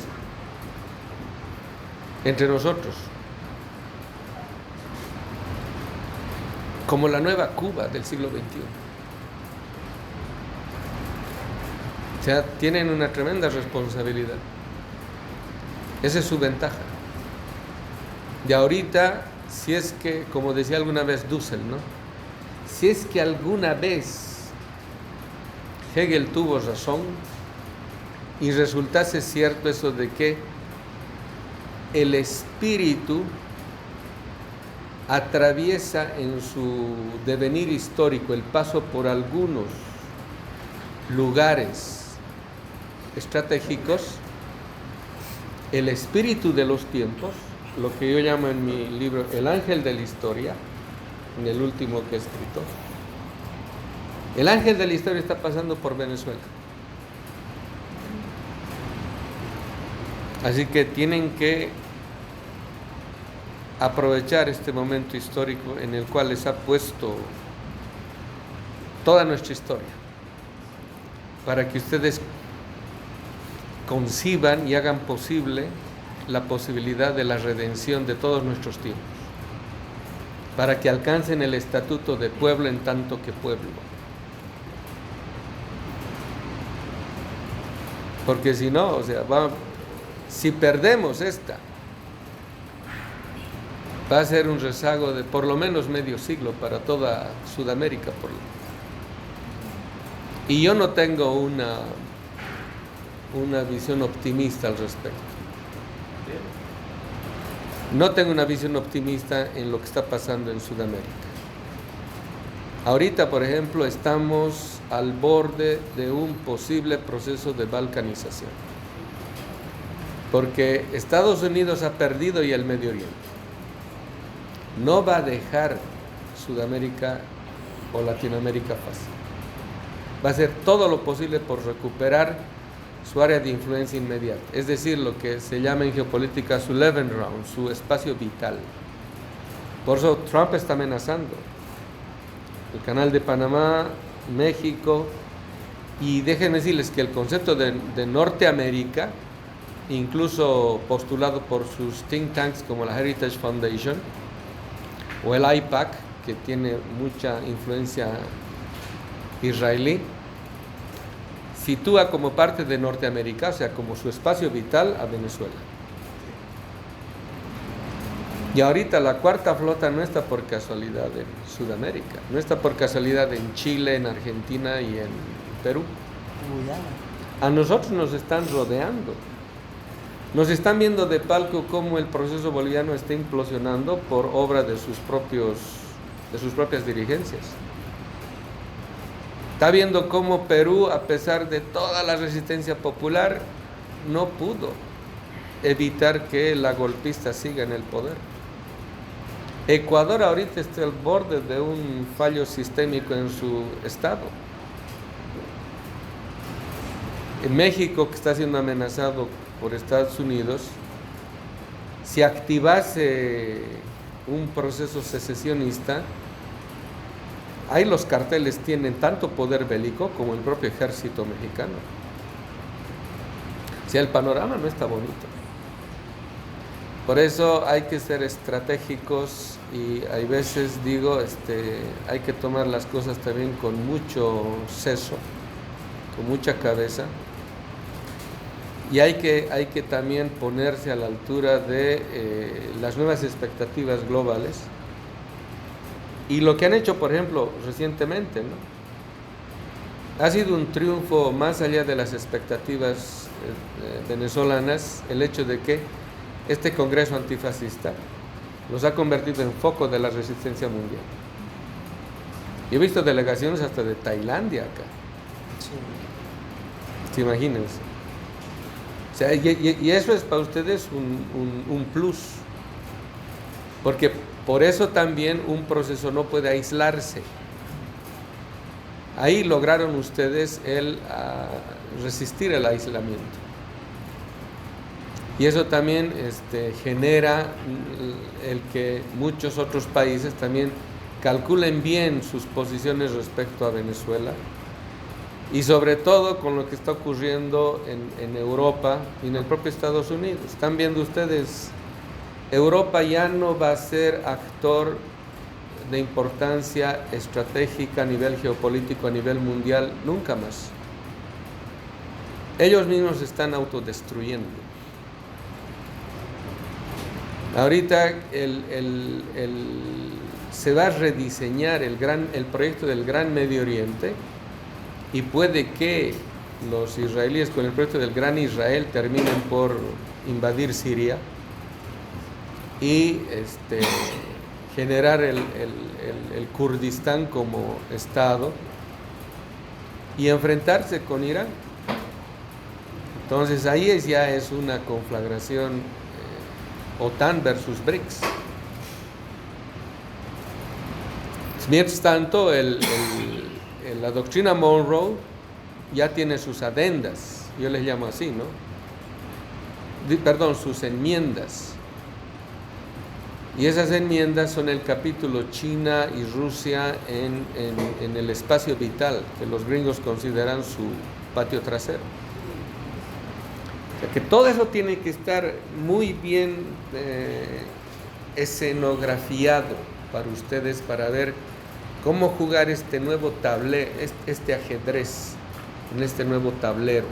entre nosotros, como la nueva Cuba del siglo XXI. O sea, tienen una tremenda responsabilidad. Esa es su ventaja. Y ahorita, si es que, como decía alguna vez Dussel, ¿no? Si es que alguna vez Hegel tuvo razón y resultase cierto eso de que el espíritu atraviesa en su devenir histórico el paso por algunos lugares estratégicos, el espíritu de los tiempos, lo que yo llamo en mi libro el ángel de la historia, en el último que he escrito, el ángel de la historia está pasando por Venezuela. Así que tienen que aprovechar este momento histórico en el cual les ha puesto toda nuestra historia, para que ustedes conciban y hagan posible la posibilidad de la redención de todos nuestros tiempos, para que alcancen el estatuto de pueblo en tanto que pueblo. Porque si no, o sea, si perdemos esta, va a ser un rezago de por lo menos medio siglo para toda Sudamérica. Y yo no tengo una visión optimista al respecto. No tengo una visión optimista en lo que está pasando en Sudamérica. Ahorita, por ejemplo, estamos al borde de un posible proceso de balcanización, porque Estados Unidos ha perdido y el Medio Oriente. No va a dejar Sudamérica o Latinoamérica fácil. Va a hacer todo lo posible por recuperar su área de influencia inmediata, es decir, lo que se llama en geopolítica su Lebensraum, su espacio vital. Por eso Trump está amenazando el Canal de Panamá, México, y déjenme decirles que el concepto de Norteamérica, incluso postulado por sus think tanks como la Heritage Foundation o el AIPAC, que tiene mucha influencia israelí, sitúa como parte de Norteamérica, o sea, como su espacio vital, a Venezuela. Y ahorita la cuarta flota no está por casualidad en Sudamérica, no está por casualidad en Chile, en Argentina y en Perú. A nosotros nos están rodeando. Nos están viendo de palco cómo el proceso boliviano está implosionando por obra de sus propias dirigencias. Está viendo cómo Perú, a pesar de toda la resistencia popular, no pudo evitar que la golpista siga en el poder. Ecuador ahorita está al borde de un fallo sistémico en su estado. En México, que está siendo amenazado por Estados Unidos, si activase un proceso secesionista, ahí los carteles tienen tanto poder bélico como el propio ejército mexicano. O sea, el panorama no está bonito. Por eso hay que ser estratégicos y hay veces digo, hay que tomar las cosas también con mucho seso, con mucha cabeza, y hay que también ponerse a la altura de las nuevas expectativas globales y lo que han hecho, por ejemplo, recientemente, ¿no? Ha sido un triunfo más allá de las expectativas venezolanas el hecho de que este Congreso antifascista los ha convertido en foco de la resistencia mundial. Yo he visto delegaciones hasta de Tailandia acá. Sí. Imagínense. O sea, y eso es para ustedes un plus. Porque por eso también un proceso no puede aislarse. Ahí lograron ustedes resistir el aislamiento. Y eso también genera el que muchos otros países también calculen bien sus posiciones respecto a Venezuela y sobre todo con lo que está ocurriendo en Europa y en el propio Estados Unidos. Están viendo ustedes, Europa ya no va a ser actor de importancia estratégica a nivel geopolítico, a nivel mundial, nunca más. Ellos mismos se están autodestruyendo. Ahorita se va a rediseñar el proyecto del Gran Medio Oriente y puede que los israelíes con el proyecto del Gran Israel terminen por invadir Siria y generar el Kurdistán como Estado y enfrentarse con Irán. Entonces ahí ya es una conflagración OTAN versus BRICS. Mientras tanto, la doctrina Monroe ya tiene sus adendas, yo les llamo así, ¿no? Perdón, sus enmiendas. Y esas enmiendas son el capítulo China y Rusia en el espacio vital, que los gringos consideran su patio trasero. Que todo eso tiene que estar muy bien escenografiado para ustedes, para ver cómo jugar este nuevo tablero, este ajedrez en este nuevo tablero,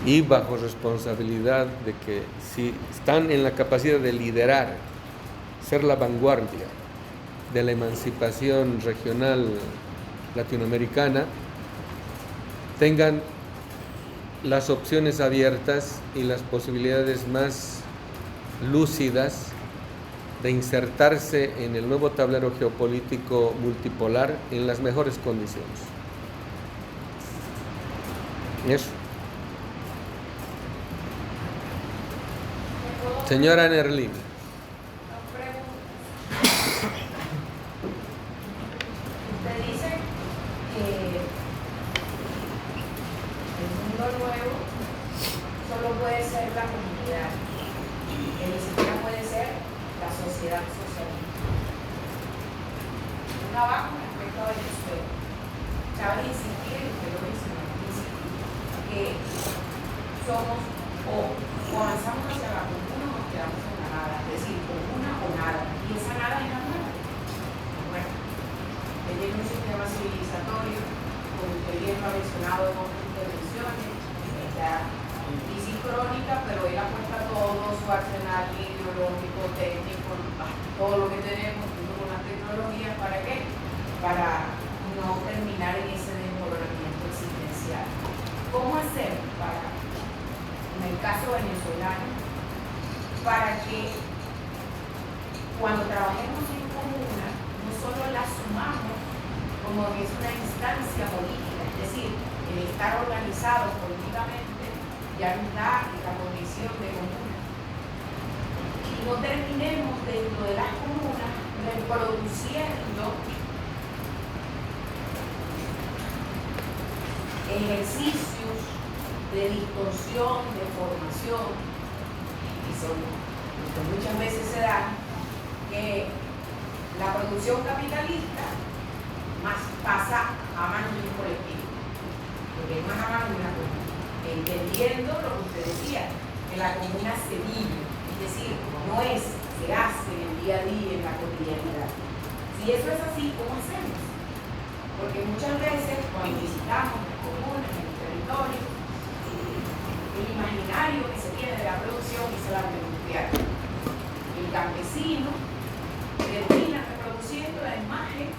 y bajo responsabilidad de que si están en la capacidad de liderar, ser la vanguardia de la emancipación regional latinoamericana, tengan las opciones abiertas y las posibilidades más lúcidas de insertarse en el nuevo tablero geopolítico multipolar en las mejores condiciones. Eso. Señora Nerlin. Nuevo solo puede ser la comunidad, que ni siquiera puede ser la sociedad socialista. Una baja respecto a Venezuela. Cabe insistir, usted lo mencionó al principio, que somos o avanzamos hacia la comuna o nos quedamos en la nada, es decir, comuna o nada, y esa nada es la nueva. Bueno, tiene un sistema civilizatorio, como usted bien lo ha mencionado en otras intervenciones, está en crisis crónica, pero él apuesta todo su arsenal ideológico, técnico, todo lo que tenemos, junto con las tecnologías, ¿para qué? Para no terminar en ese desmoronamiento existencial. ¿Cómo hacer para, en el caso venezolano, para que cuando trabajemos en comuna, no solo la sumamos como que es una instancia política, es decir, el estar organizado políticamente ya nos da la condición de comuna. Y no terminemos dentro de las comunas reproduciendo ejercicios de distorsión, de formación, y son los que muchas veces se dan, que la producción capitalista más pasa a manos de un colectivo, porque es más a manos de una comuna, entendiendo lo que usted decía, que la comuna se vive, es decir, no es, se hace en el día a día, en la cotidianidad. Si eso es así, ¿cómo hacemos? Porque muchas veces cuando visitamos las comunas, en los territorios, el imaginario que se tiene de la producción es el agroindustrial. El campesino termina reproduciendo la imagen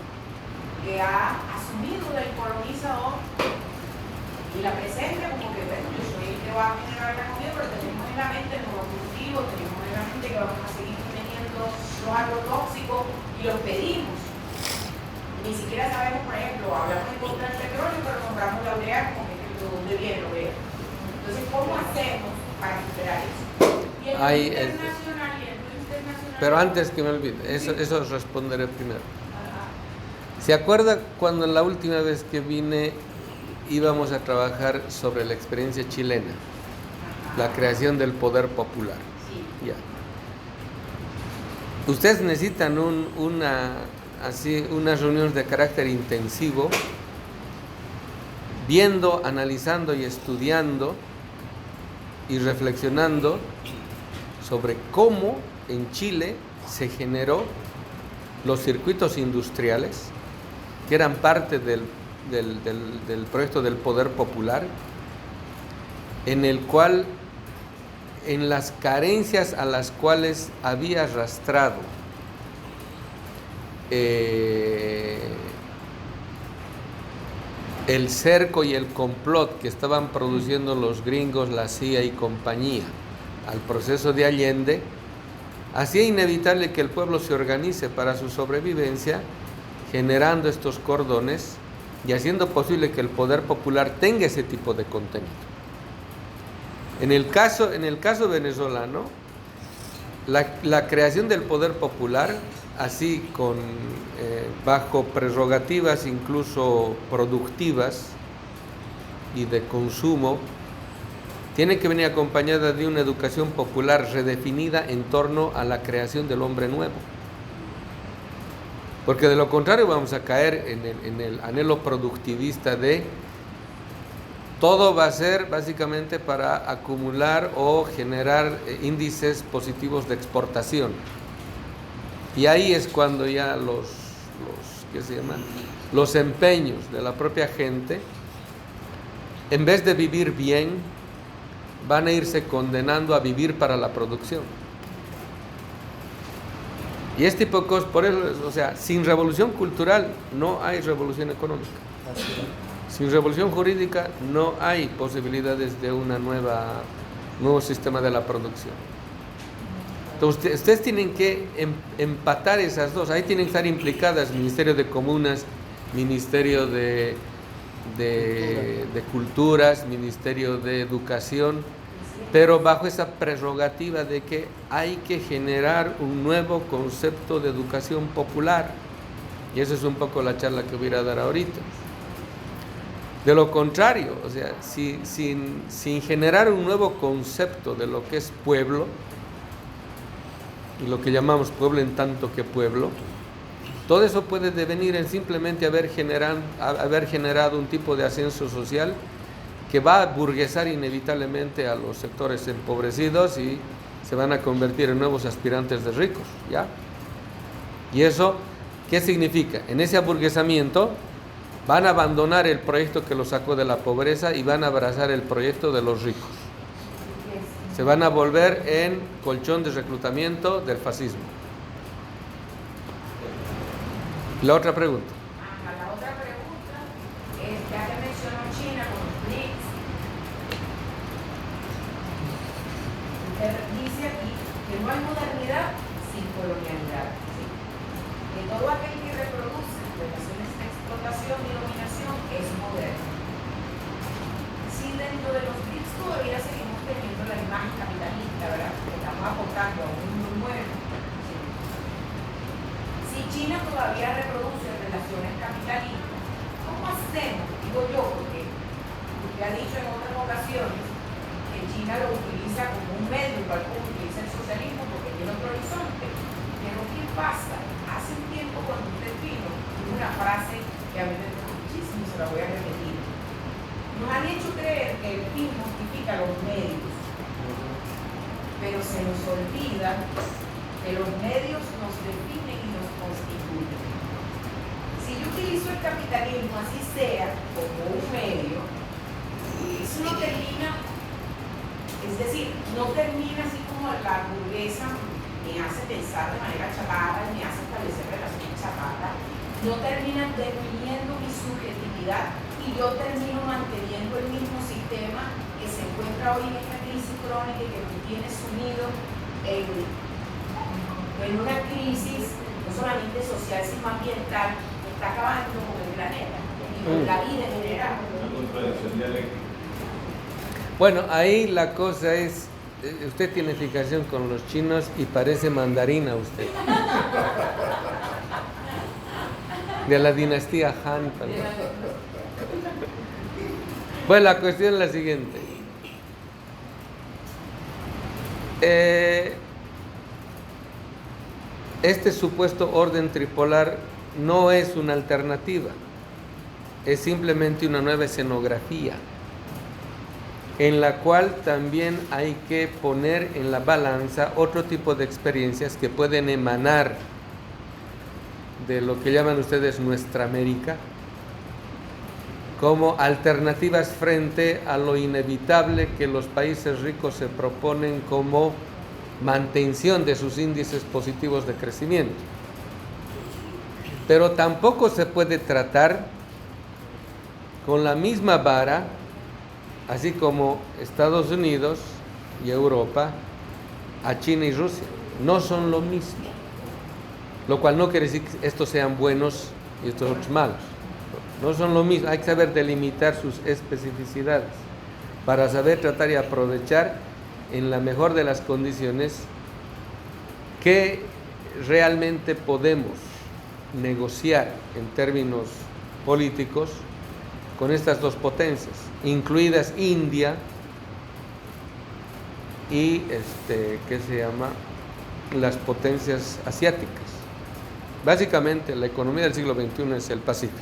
que ha asumido del colonizador y la presenta como que, bueno, yo soy el que va a generar la comida, pero tenemos en la mente el monocultivo, tenemos en la mente que vamos a seguir teniendo los agrotóxicos y los pedimos. Ni siquiera sabemos, por ejemplo, hablamos en contra del petróleo, pero compramos la urea como que de dónde viene la urea. Entonces, ¿cómo hacemos para superar eso? Y el internacional y el internacional. Pero antes que me olvide, eso responderé primero. ¿Se acuerda cuando la última vez que vine íbamos a trabajar sobre la experiencia chilena? La creación del poder popular. Sí. Ya. Ustedes necesitan una reunión de carácter intensivo, viendo, analizando y estudiando y reflexionando sobre cómo en Chile se generó los circuitos industriales que eran parte del proyecto del poder popular, en el cual, en las carencias a las cuales había arrastrado el cerco y el complot que estaban produciendo los gringos, la CIA y compañía al proceso de Allende, hacía inevitable que el pueblo se organice para su sobrevivencia, generando estos cordones y haciendo posible que el poder popular tenga ese tipo de contenido. En el caso venezolano, la creación del poder popular, así bajo prerrogativas incluso productivas y de consumo, tiene que venir acompañada de una educación popular redefinida en torno a la creación del hombre nuevo. Porque de lo contrario vamos a caer en el anhelo productivista de todo va a ser básicamente para acumular o generar índices positivos de exportación. Y ahí es cuando ya los empeños de la propia gente, en vez de vivir bien, van a irse condenando a vivir para la producción. Y este tipo de cosas, por eso, o sea, sin revolución cultural no hay revolución económica. Sin revolución jurídica no hay posibilidades de un nuevo sistema de la producción. Entonces, ustedes tienen que empatar esas dos. Ahí tienen que estar implicadas Ministerio de Comunas, Ministerio de Culturas, Ministerio de Educación, pero bajo esa prerrogativa de que hay que generar un nuevo concepto de educación popular. Y eso es un poco la charla que voy a dar ahorita. De lo contrario, o sea, sin generar un nuevo concepto de lo que es pueblo, y lo que llamamos pueblo en tanto que pueblo, todo eso puede devenir en simplemente haber generado un tipo de ascenso social que va a burguesar inevitablemente a los sectores empobrecidos y se van a convertir en nuevos aspirantes de ricos, ¿ya? ¿Y eso qué significa? En ese aburguesamiento van a abandonar el proyecto que los sacó de la pobreza y van a abrazar el proyecto de los ricos. Se van a volver en colchón de reclutamiento del fascismo. La otra pregunta. La otra pregunta es, ya que mencionó China con los BRICS, usted dice aquí que no hay modernidad sin colonialidad. ¿Sí? Que todo aquel que reproduce relaciones de explotación y dominación es moderno. Si dentro de los BRICS todavía seguimos teniendo la imagen capitalista, ¿verdad? Que estamos aportando a un mundo nuevo. Si China todavía reproduce relaciones capitalistas, ¿cómo hacemos? Digo yo, porque Ya ha dicho en otras ocasiones que China lo utiliza como un medio, igual como utiliza el socialismo, porque tiene otro horizonte. Pero ¿qué pasa? Hace un tiempo cuando usted vino, una frase que a mí me gustó muchísimo, se la voy a repetir. Nos han hecho creer que el fin justifica los medios, pero se nos olvida que los medios nos definen y nos constituyen. Si yo utilizo el capitalismo, así sea, como un medio, eso no termina, es decir, no termina así como la burguesa me hace pensar de manera chapada y me hace establecer relaciones chapadas, no termina definiendo mi subjetividad y yo termino manteniendo el mismo sistema que se encuentra hoy en esta crisis crónica y que nos tiene sumido en una crisis no solamente social sino ambiental que está acabando con el planeta y con la vida en general. Una contradicción dialéctica. Bueno, ahí la cosa es, usted tiene fijación con los chinos y parece mandarina usted. De la dinastía Han. Bueno, la cuestión es la siguiente. Este supuesto orden tripolar no es una alternativa, es simplemente una nueva escenografía en la cual también hay que poner en la balanza otro tipo de experiencias que pueden emanar de lo que llaman ustedes nuestra América, como alternativas frente a lo inevitable que los países ricos se proponen como mantención de sus índices positivos de crecimiento. Pero tampoco se puede tratar con la misma vara, así como Estados Unidos y Europa, a China y Rusia. No son lo mismo. Lo cual no quiere decir que estos sean buenos y estos otros malos. No son lo mismo. Hay que saber delimitar sus especificidades para saber tratar y aprovechar en la mejor de las condiciones que realmente podemos negociar en términos políticos con estas dos potencias, incluidas India y las potencias asiáticas. Básicamente la economía del siglo XXI es el Pacífico.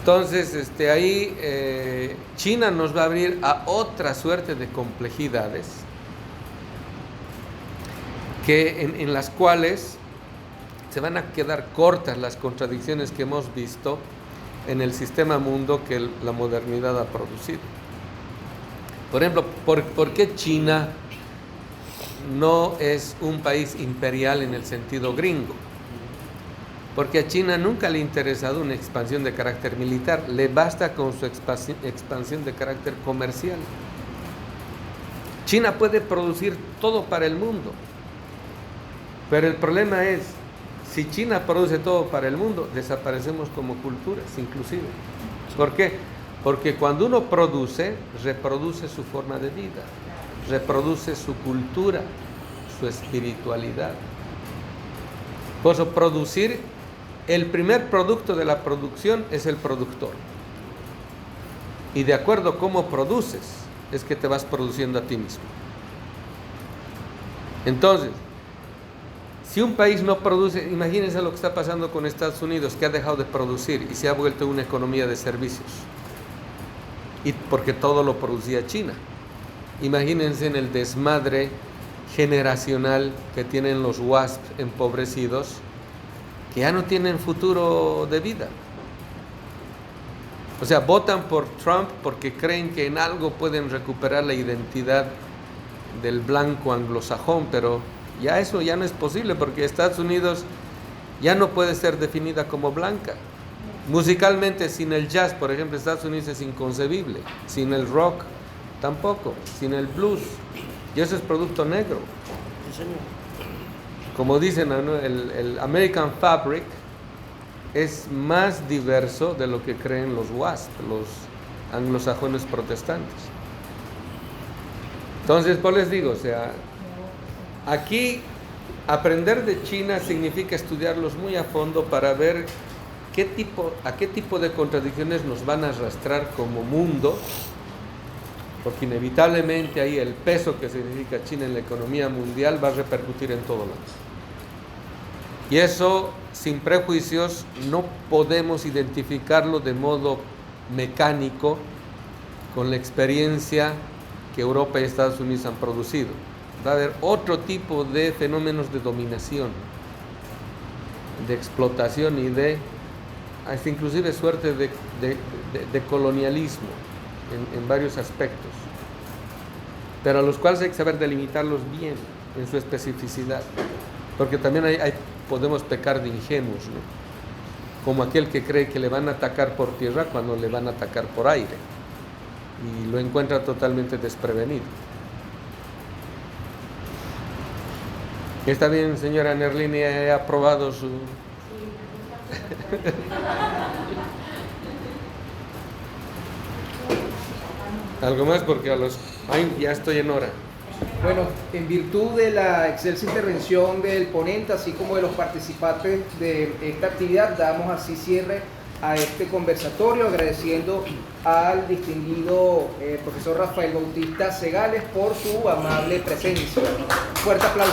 Entonces, ahí China nos va a abrir a otra suerte de complejidades en las cuales se van a quedar cortas las contradicciones que hemos visto en el sistema mundo que la modernidad ha producido. Por ejemplo, ¿por qué China no es un país imperial en el sentido gringo? Porque a China nunca le ha interesado una expansión de carácter militar, le basta con su expansión de carácter comercial. China puede producir todo para el mundo, pero el problema es, si China produce todo para el mundo, desaparecemos como culturas, inclusive. ¿Por qué? Porque cuando uno produce, reproduce su forma de vida, reproduce su cultura, su espiritualidad. Por eso, producir, el primer producto de la producción es el productor. Y de acuerdo a cómo produces, es que te vas produciendo a ti mismo. Entonces, si un país no produce, imagínense lo que está pasando con Estados Unidos, que ha dejado de producir y se ha vuelto una economía de servicios. Y porque todo lo producía China. Imagínense en el desmadre generacional que tienen los WASP empobrecidos, que ya no tienen futuro de vida. O sea, votan por Trump porque creen que en algo pueden recuperar la identidad del blanco anglosajón, pero ya eso ya no es posible porque Estados Unidos ya no puede ser definida como blanca. Musicalmente, sin el jazz, por ejemplo, Estados Unidos es inconcebible. Sin el rock, tampoco. Sin el blues. Y eso es producto negro. Sí, señor. Como dicen, el American Fabric es más diverso de lo que creen los WASP, los anglosajones protestantes. Entonces, pues les digo, o sea, aquí aprender de China significa estudiarlos muy a fondo para ver ¿a qué tipo de contradicciones nos van a arrastrar como mundo? Porque inevitablemente ahí el peso que significa China en la economía mundial va a repercutir en todo lado. Y eso, sin prejuicios, no podemos identificarlo de modo mecánico con la experiencia que Europa y Estados Unidos han producido. Va a haber otro tipo de fenómenos de dominación, de explotación y de, hasta inclusive suerte de colonialismo en varios aspectos, pero a los cuales hay que saber delimitarlos bien en su especificidad, porque también podemos pecar de ingenuos, ¿no? Como aquel que cree que le van a atacar por tierra cuando le van a atacar por aire y lo encuentra totalmente desprevenido. ¿Está bien, señora Nerlini? ¿He aprobado su...? ¿Algo más? Porque ya estoy en hora. Bueno, en virtud de la excelsa intervención del ponente, así como de los participantes de esta actividad, damos así cierre a este conversatorio, agradeciendo al distinguido profesor Rafael Bautista Segales por su amable presencia. Un fuerte aplauso.